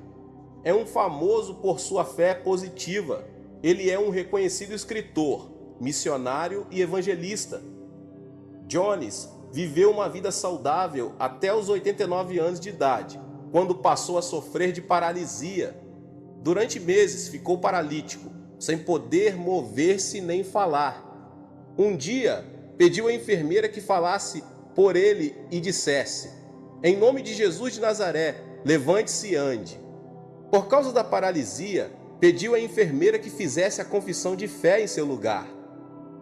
é um famoso por sua fé positiva. Ele é um reconhecido escritor, missionário e evangelista. Jones viveu uma vida saudável até os 89 anos de idade, quando passou a sofrer de paralisia. Durante meses ficou paralítico, sem poder mover-se nem falar. Um dia, pediu à enfermeira que falasse por ele e dissesse: em nome de Jesus de Nazaré, levante-se e ande. Por causa da paralisia, pediu à enfermeira que fizesse a confissão de fé em seu lugar.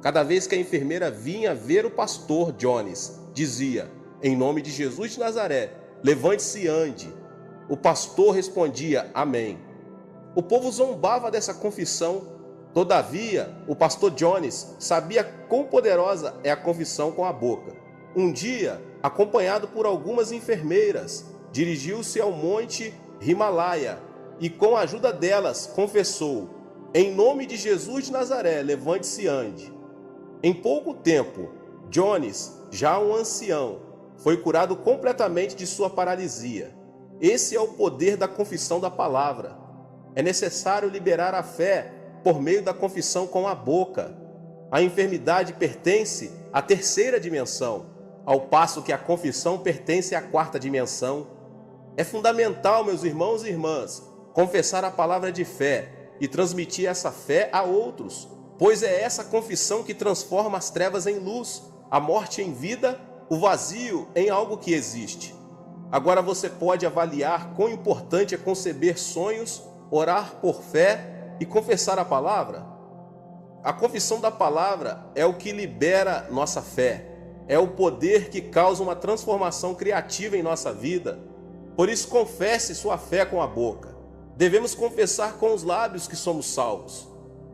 Cada vez que a enfermeira vinha ver o pastor Jones, dizia: em nome de Jesus de Nazaré, levante-se e ande. O pastor respondia: amém. O povo zombava dessa confissão. Todavia, o pastor Jones sabia quão poderosa é a confissão com a boca. Um dia, acompanhado por algumas enfermeiras, dirigiu-se ao monte Himalaia e, com a ajuda delas, confessou: Em nome de Jesus de Nazaré, levante-se e ande. Em pouco tempo, Jones, já um ancião, foi curado completamente de sua paralisia. Esse é o poder da confissão da palavra. É necessário liberar a fé por meio da confissão com a boca. A enfermidade pertence à terceira dimensão, ao passo que a confissão pertence à quarta dimensão. É fundamental, meus irmãos e irmãs, confessar a palavra de fé e transmitir essa fé a outros, pois é essa confissão que transforma as trevas em luz, a morte em vida, o vazio em algo que existe. Agora você pode avaliar quão importante é conceber sonhos, orar por fé e confessar a palavra. A confissão da palavra é o que libera nossa fé, é o poder que causa uma transformação criativa em nossa vida. Por isso, confesse sua fé com a boca. Devemos confessar com os lábios que somos salvos.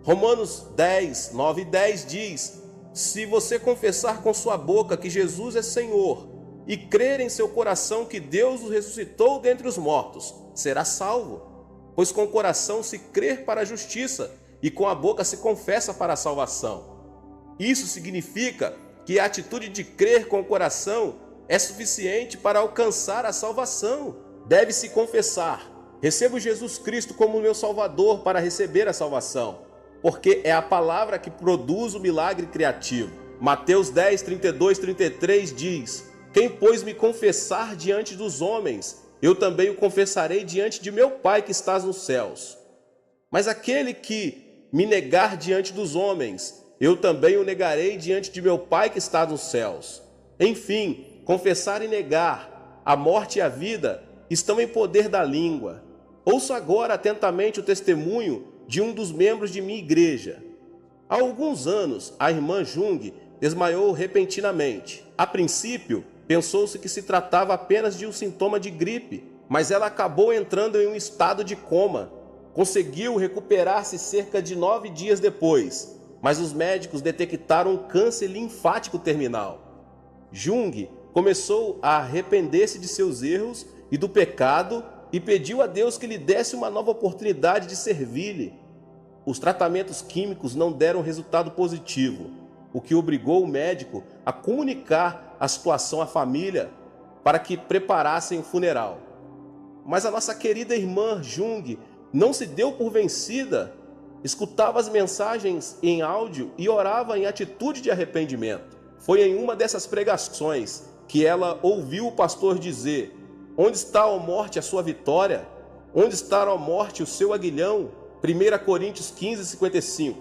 Romanos 10, 9 e 10 diz: se você confessar com sua boca que Jesus é Senhor e crer em seu coração que Deus o ressuscitou dentre os mortos, será salvo. Pois com o coração se crê para a justiça e com a boca se confessa para a salvação. Isso significa que a atitude de crer com o coração é suficiente para alcançar a salvação. Deve-se confessar: recebo Jesus Cristo como meu Salvador para receber a salvação, porque é a palavra que produz o milagre criativo. Mateus 10, 32, 33 diz: quem, pois, me confessar diante dos homens, eu também o confessarei diante de meu Pai que estás nos céus. Mas aquele que me negar diante dos homens, eu também o negarei diante de meu Pai que está nos céus. Enfim, confessar e negar, a morte e a vida estão em poder da língua. Ouça agora atentamente o testemunho de um dos membros de minha igreja. Há alguns anos, a irmã Jung desmaiou repentinamente. A princípio, pensou-se que se tratava apenas de um sintoma de gripe, mas ela acabou entrando em um estado de coma. Conseguiu recuperar-se cerca de 9 dias depois, mas os médicos detectaram um câncer linfático terminal. Jung começou a arrepender-se de seus erros e do pecado e pediu a Deus que lhe desse uma nova oportunidade de servir-lhe. Os tratamentos químicos não deram resultado positivo, o que obrigou o médico a comunicar a situação à família para que preparassem o funeral. Mas a nossa querida irmã Jung não se deu por vencida, escutava as mensagens em áudio e orava em atitude de arrependimento. Foi em uma dessas pregações que ela ouviu o pastor dizer: onde está, ó morte, a sua vitória? Onde está, ó morte, o seu aguilhão? 1 Coríntios 15, 55.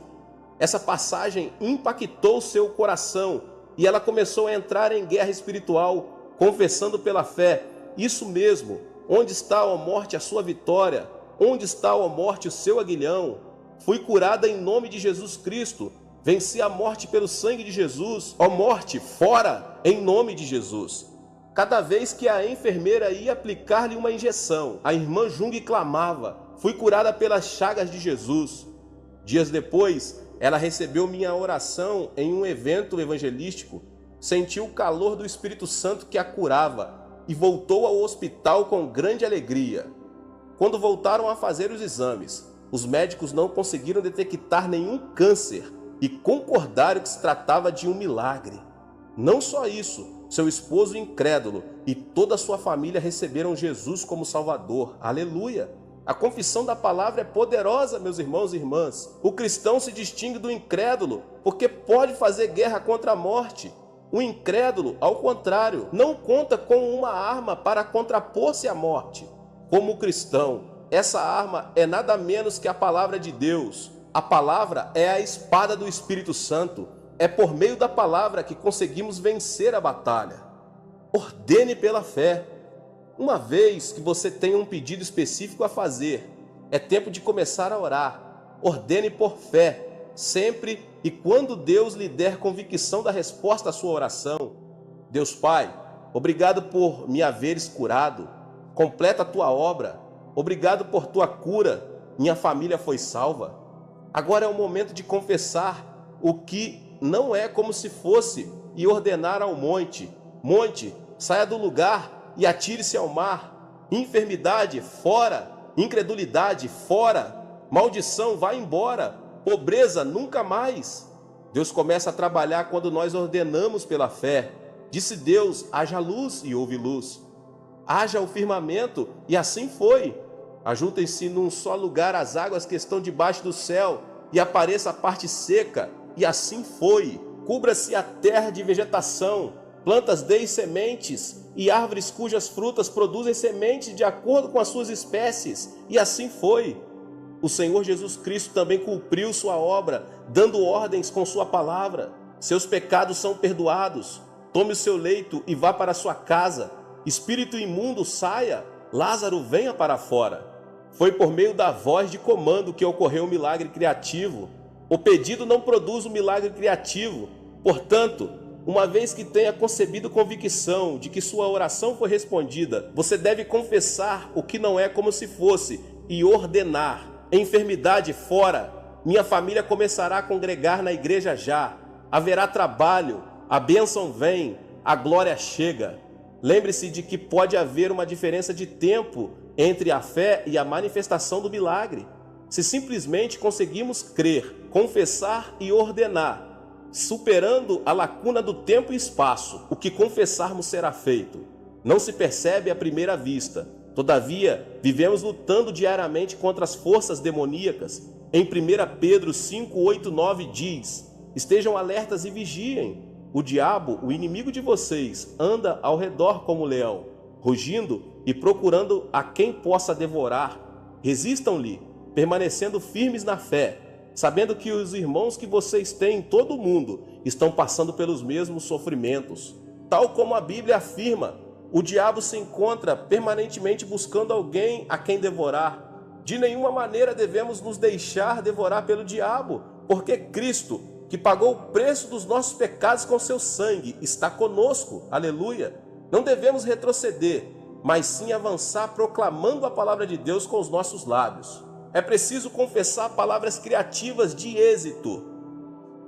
Essa passagem impactou seu coração e ela começou a entrar em guerra espiritual, confessando pela fé: isso mesmo, onde está, ó morte, a sua vitória? Onde está, ó morte, o seu aguilhão? Fui curada em nome de Jesus Cristo, venci a morte pelo sangue de Jesus. Ó morte, fora, em nome de Jesus. Cada vez que a enfermeira ia aplicar-lhe uma injeção, a irmã Jung clamava: fui curada pelas chagas de Jesus. Dias depois, ela recebeu minha oração em um evento evangelístico, sentiu o calor do Espírito Santo que a curava e voltou ao hospital com grande alegria. Quando voltaram a fazer os exames, os médicos não conseguiram detectar nenhum câncer e concordaram que se tratava de um milagre. Não só isso, seu esposo incrédulo e toda a sua família receberam Jesus como Salvador. Aleluia! A confissão da palavra é poderosa, meus irmãos e irmãs. O cristão se distingue do incrédulo porque pode fazer guerra contra a morte. O incrédulo, ao contrário, não conta com uma arma para contrapor-se à morte. Como cristão, essa arma é nada menos que a palavra de Deus. A palavra é a espada do Espírito Santo. É por meio da palavra que conseguimos vencer a batalha. Ordene pela fé. Uma vez que você tenha um pedido específico a fazer, é tempo de começar a orar. Ordene por fé, sempre e quando Deus lhe der convicção da resposta à sua oração. Deus Pai, obrigado por me haveres curado. Completa a tua obra. Obrigado por tua cura. Minha família foi salva. Agora é o momento de confessar o que não é como se fosse e ordenar ao monte: monte, saia do lugar e atire-se ao mar. Enfermidade, fora. Incredulidade, fora. maldição vai embora, pobreza nunca mais. Deus começa a trabalhar quando nós ordenamos pela fé. Disse Deus: haja luz e houve luz. Haja o firmamento e assim foi. Ajuntem-se num só lugar as águas que estão debaixo do céu e apareça a parte seca, e assim foi. Cubra-se a terra de vegetação, plantas deem sementes e árvores cujas frutas produzem sementes de acordo com as suas espécies, e assim foi. O Senhor Jesus Cristo também cumpriu sua obra, dando ordens com sua palavra. Seus pecados são perdoados. Tome o seu leito e vá para sua casa. Espírito imundo, saia. Lázaro, venha para fora. Foi por meio da voz de comando que ocorreu o milagre criativo. O pedido não produz o milagre criativo. Portanto, uma vez que tenha concebido convicção de que sua oração foi respondida, você deve confessar o que não é como se fosse e ordenar. Enfermidade fora. Minha família começará a congregar na igreja já. Haverá trabalho. A bênção vem. A glória chega. Lembre-se de que pode haver uma diferença de tempo entre a fé e a manifestação do milagre. Se simplesmente conseguimos crer, confessar e ordenar, superando a lacuna do tempo e espaço, o que confessarmos será feito. Não se percebe à primeira vista. Todavia, vivemos lutando diariamente contra as forças demoníacas. Em 1 Pedro 5, 8, 9 diz: estejam alertas e vigiem. O diabo, o inimigo de vocês, anda ao redor como leão, rugindo e procurando a quem possa devorar. Resistam-lhe, permanecendo firmes na fé, sabendo que os irmãos que vocês têm em todo o mundo estão passando pelos mesmos sofrimentos. Tal como a Bíblia afirma, o diabo se encontra permanentemente buscando alguém a quem devorar. De nenhuma maneira devemos nos deixar devorar pelo diabo, porque Cristo, que pagou o preço dos nossos pecados com seu sangue, está conosco. Aleluia! Não devemos retroceder, mas sim avançar proclamando a palavra de Deus com os nossos lábios. É preciso confessar palavras criativas de êxito.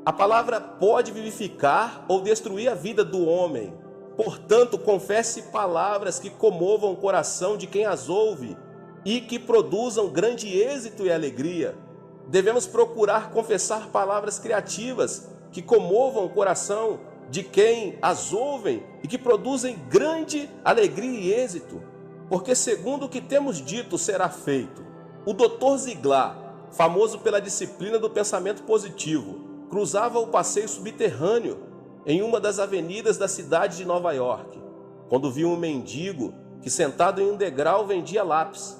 A palavra pode vivificar ou destruir a vida do homem. Portanto, confesse palavras que comovam o coração de quem as ouve e que produzam grande êxito e alegria. Devemos procurar confessar palavras criativas que comovam o coração de quem as ouvem e que produzem grande alegria e êxito, porque segundo o que temos dito será feito. O Dr. Ziglar, famoso pela disciplina do pensamento positivo, cruzava o passeio subterrâneo em uma das avenidas da cidade de Nova York, quando viu um mendigo que sentado em um degrau vendia lápis.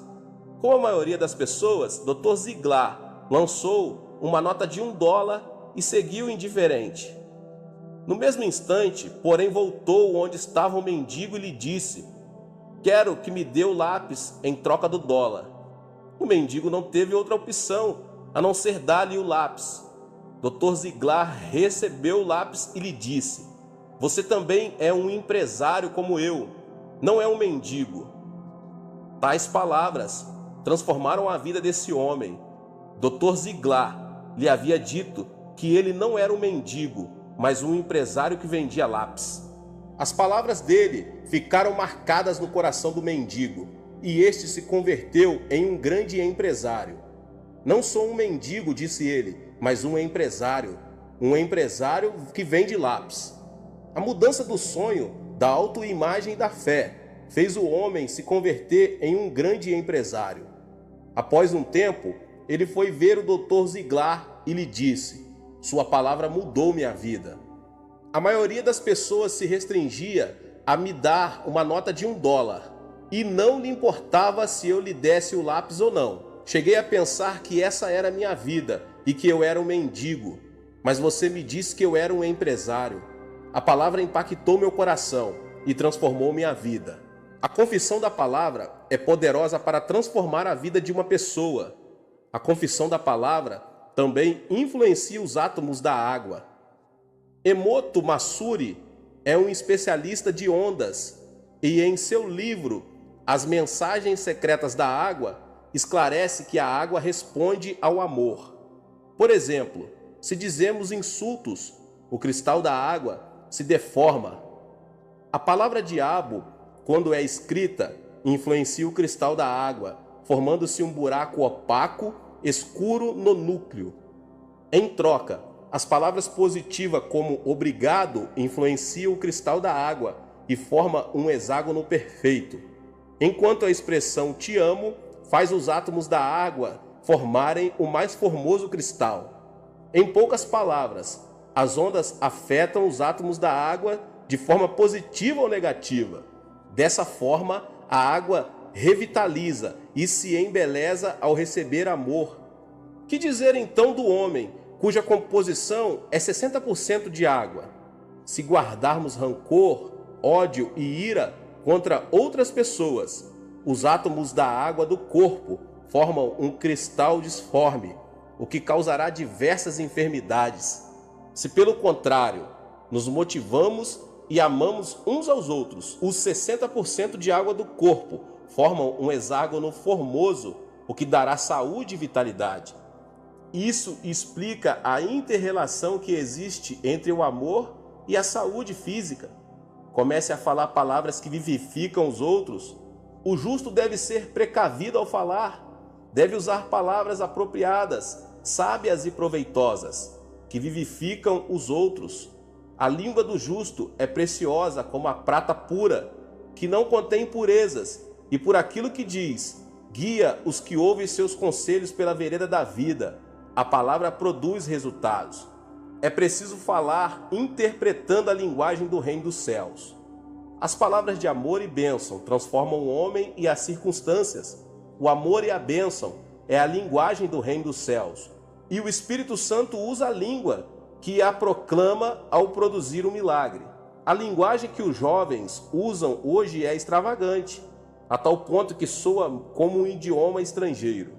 Como a maioria das pessoas, Dr. Ziglar lançou uma nota de $1 e seguiu indiferente. No mesmo instante, porém, voltou onde estava o mendigo e lhe disse: quero que me dê o lápis em troca do dólar. O mendigo não teve outra opção a não ser dar-lhe o lápis. Dr. Ziglar recebeu o lápis e lhe disse: você também é um empresário como eu, não é um mendigo. Tais palavras transformaram a vida desse homem. Dr. Ziglar lhe havia dito que ele não era um mendigo, mas um empresário que vendia lápis. As palavras dele ficaram marcadas no coração do mendigo, e este se converteu em um grande empresário. Não sou um mendigo, disse ele, mas um empresário que vende lápis. A mudança do sonho, da autoimagem e da fé fez o homem se converter em um grande empresário. Após um tempo, ele foi ver o Dr. Ziglar e lhe disse: sua palavra mudou minha vida. A maioria das pessoas se restringia a me dar uma nota de $1 e não lhe importava se eu lhe desse o lápis ou não. Cheguei a pensar que essa era a minha vida e que eu era um mendigo, mas você me disse que eu era um empresário. A palavra impactou meu coração e transformou minha vida. A confissão da palavra é poderosa para transformar a vida de uma pessoa. A confissão da palavra também influencia os átomos da água. Emoto Matsuri é um especialista de ondas e em seu livro As Mensagens Secretas da Água esclarece que a água responde ao amor. Por exemplo, se dizemos insultos, o cristal da água se deforma. A palavra diabo, quando é escrita, influencia o cristal da água, formando-se um buraco opaco escuro no núcleo. Em troca, as palavras positivas como obrigado influenciam o cristal da água e forma um hexágono perfeito, enquanto a expressão te amo faz os átomos da água formarem o mais formoso cristal. Em poucas palavras, as ondas afetam os átomos da água de forma positiva ou negativa. Dessa forma, a água revitaliza e se embeleza ao receber amor. Que dizer então do homem, cuja composição é 60% de água? Se guardarmos rancor, ódio e ira contra outras pessoas, os átomos da água do corpo formam um cristal disforme, o que causará diversas enfermidades. Se, pelo contrário, nos motivamos e amamos uns aos outros, os 60% de água do corpo formam um hexágono formoso, o que dará saúde e vitalidade. Isso explica a inter-relação que existe entre o amor e a saúde física. Comece a falar palavras que vivificam os outros. O justo deve ser precavido ao falar. Deve usar palavras apropriadas, sábias e proveitosas, que vivificam os outros. A língua do justo é preciosa como a prata pura, que não contém impurezas, e por aquilo que diz, guia os que ouvem seus conselhos pela vereda da vida. A palavra produz resultados. É preciso falar interpretando a linguagem do reino dos céus. As palavras de amor e bênção transformam o homem e as circunstâncias. O amor e a bênção é a linguagem do reino dos céus. E o Espírito Santo usa a língua que a proclama ao produzir um milagre. A linguagem que os jovens usam hoje é extravagante, a tal ponto que soa como um idioma estrangeiro.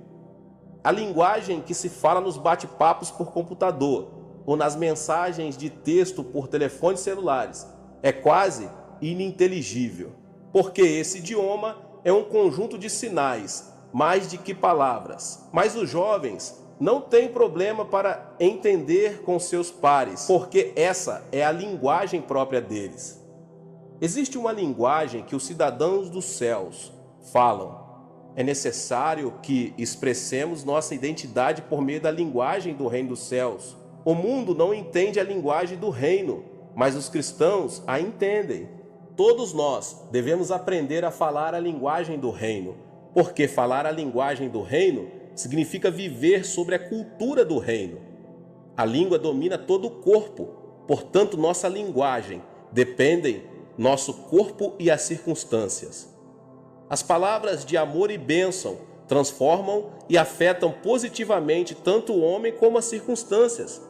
A linguagem que se fala nos bate-papos por computador ou nas mensagens de texto por telefones celulares é quase ininteligível, porque esse idioma é um conjunto de sinais, mais de que palavras. Mas os jovens não têm problema para entender com seus pares, porque essa é a linguagem própria deles. Existe uma linguagem que os cidadãos dos céus falam. É necessário que expressemos nossa identidade por meio da linguagem do reino dos céus. O mundo não entende a linguagem do reino, mas os cristãos a entendem. Todos nós devemos aprender a falar a linguagem do reino, porque falar a linguagem do reino significa viver sobre a cultura do reino. A língua domina todo o corpo, portanto nossa linguagem dependem nosso corpo e as circunstâncias. As palavras de amor e bênção transformam e afetam positivamente tanto o homem como as circunstâncias.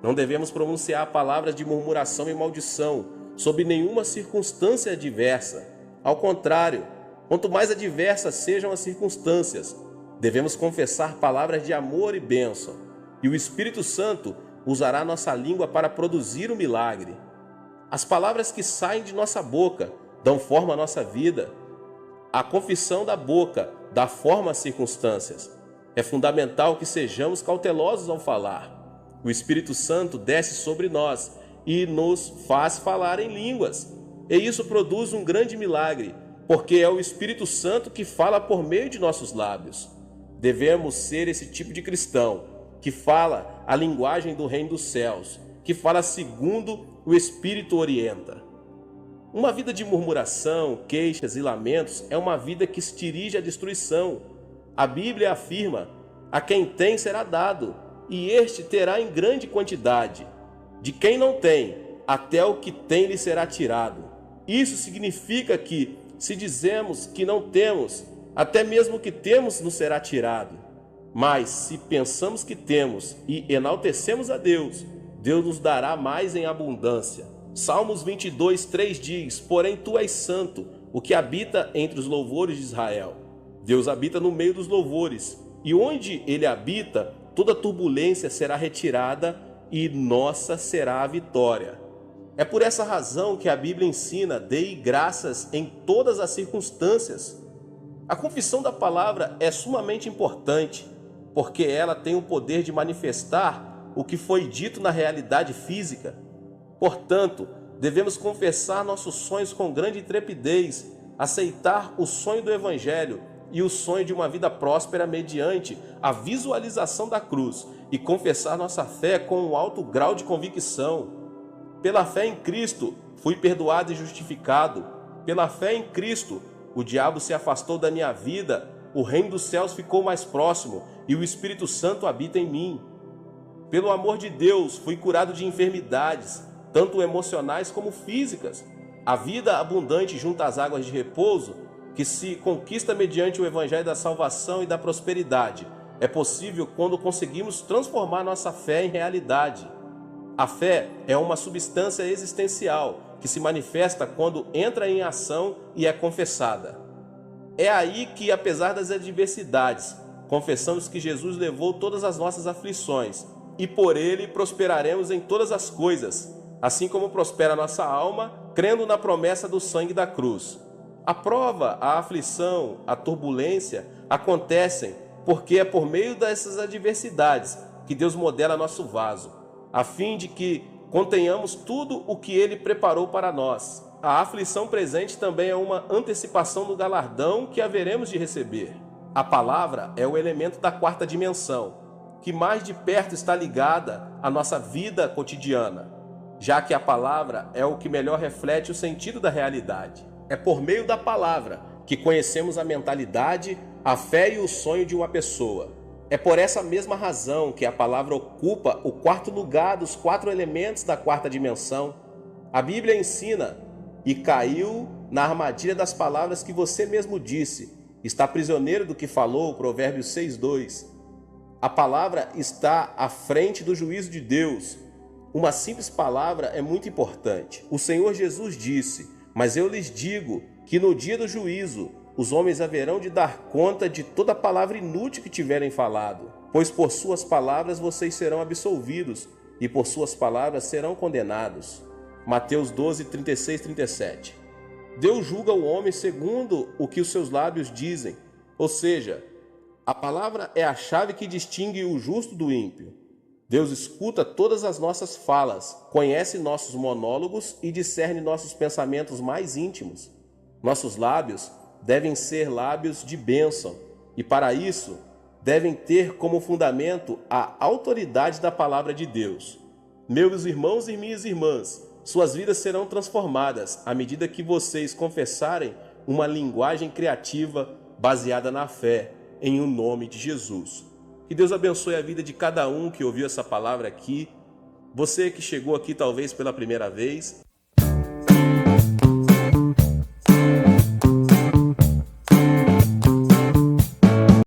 Não devemos pronunciar palavras de murmuração e maldição sob nenhuma circunstância adversa. Ao contrário, quanto mais adversas sejam as circunstâncias, devemos confessar palavras de amor e bênção, e o Espírito Santo usará nossa língua para produzir o milagre. As palavras que saem de nossa boca dão forma à nossa vida. A confissão da boca dá forma às circunstâncias. É fundamental que sejamos cautelosos ao falar. O Espírito Santo desce sobre nós e nos faz falar em línguas. E isso produz um grande milagre, porque é o Espírito Santo que fala por meio de nossos lábios. Devemos ser esse tipo de cristão, que fala a linguagem do reino dos céus, que fala segundo o Espírito orienta. Uma vida de murmuração, queixas e lamentos é uma vida que se dirige à destruição. A Bíblia afirma: a quem tem será dado, e este terá em grande quantidade. De quem não tem, até o que tem lhe será tirado. Isso significa que, se dizemos que não temos, até mesmo o que temos nos será tirado. Mas, se pensamos que temos e enaltecemos a Deus, Deus nos dará mais em abundância. Salmos 22, 3 diz: porém tu és santo, o que habita entre os louvores de Israel. Deus habita no meio dos louvores, e onde ele habita, toda turbulência será retirada e nossa será a vitória. É por essa razão que a Bíblia ensina: dei graças em todas as circunstâncias. A confissão da palavra é sumamente importante, porque ela tem o poder de manifestar o que foi dito na realidade física. Portanto, devemos confessar nossos sonhos com grande intrepidez, aceitar o sonho do Evangelho e o sonho de uma vida próspera mediante a visualização da cruz e confessar nossa fé com um alto grau de convicção. Pela fé em Cristo, fui perdoado e justificado. Pela fé em Cristo, o diabo se afastou da minha vida, o reino dos céus ficou mais próximo e o Espírito Santo habita em mim. Pelo amor de Deus, fui curado de enfermidades, tanto emocionais como físicas. A vida abundante junto às águas de repouso, que se conquista mediante o evangelho da salvação e da prosperidade, é possível quando conseguimos transformar nossa fé em realidade. A fé é uma substância existencial que se manifesta quando entra em ação e é confessada. É aí que, apesar das adversidades, confessamos que Jesus levou todas as nossas aflições e por ele prosperaremos em todas as coisas, assim como prospera nossa alma, crendo na promessa do sangue da cruz. A prova, a aflição, a turbulência acontecem porque é por meio dessas adversidades que Deus modela nosso vaso, a fim de que contenhamos tudo o que Ele preparou para nós. A aflição presente também é uma antecipação do galardão que haveremos de receber. A palavra é o elemento da quarta dimensão, que mais de perto está ligada à nossa vida cotidiana, já que a palavra é o que melhor reflete o sentido da realidade. É por meio da palavra que conhecemos a mentalidade, a fé e o sonho de uma pessoa. É por essa mesma razão que a palavra ocupa o quarto lugar dos 4 elementos da quarta dimensão. A Bíblia ensina: e caiu na armadilha das palavras que você mesmo disse, está prisioneiro do que falou, Provérbios 6:2. A palavra está à frente do juízo de Deus. Uma simples palavra é muito importante. O Senhor Jesus disse: mas eu lhes digo que no dia do juízo os homens haverão de dar conta de toda palavra inútil que tiverem falado, pois por suas palavras vocês serão absolvidos e por suas palavras serão condenados. Mateus 12, 36, 37. Deus julga o homem segundo o que os seus lábios dizem, ou seja, a palavra é a chave que distingue o justo do ímpio. Deus escuta todas as nossas falas, conhece nossos monólogos e discerne nossos pensamentos mais íntimos. Nossos lábios devem ser lábios de bênção e, para isso, devem ter como fundamento a autoridade da palavra de Deus. Meus irmãos e minhas irmãs, suas vidas serão transformadas à medida que vocês confessarem uma linguagem criativa baseada na fé, em o nome de Jesus. Que Deus abençoe a vida de cada um que ouviu essa palavra aqui. Você que chegou aqui talvez pela primeira vez,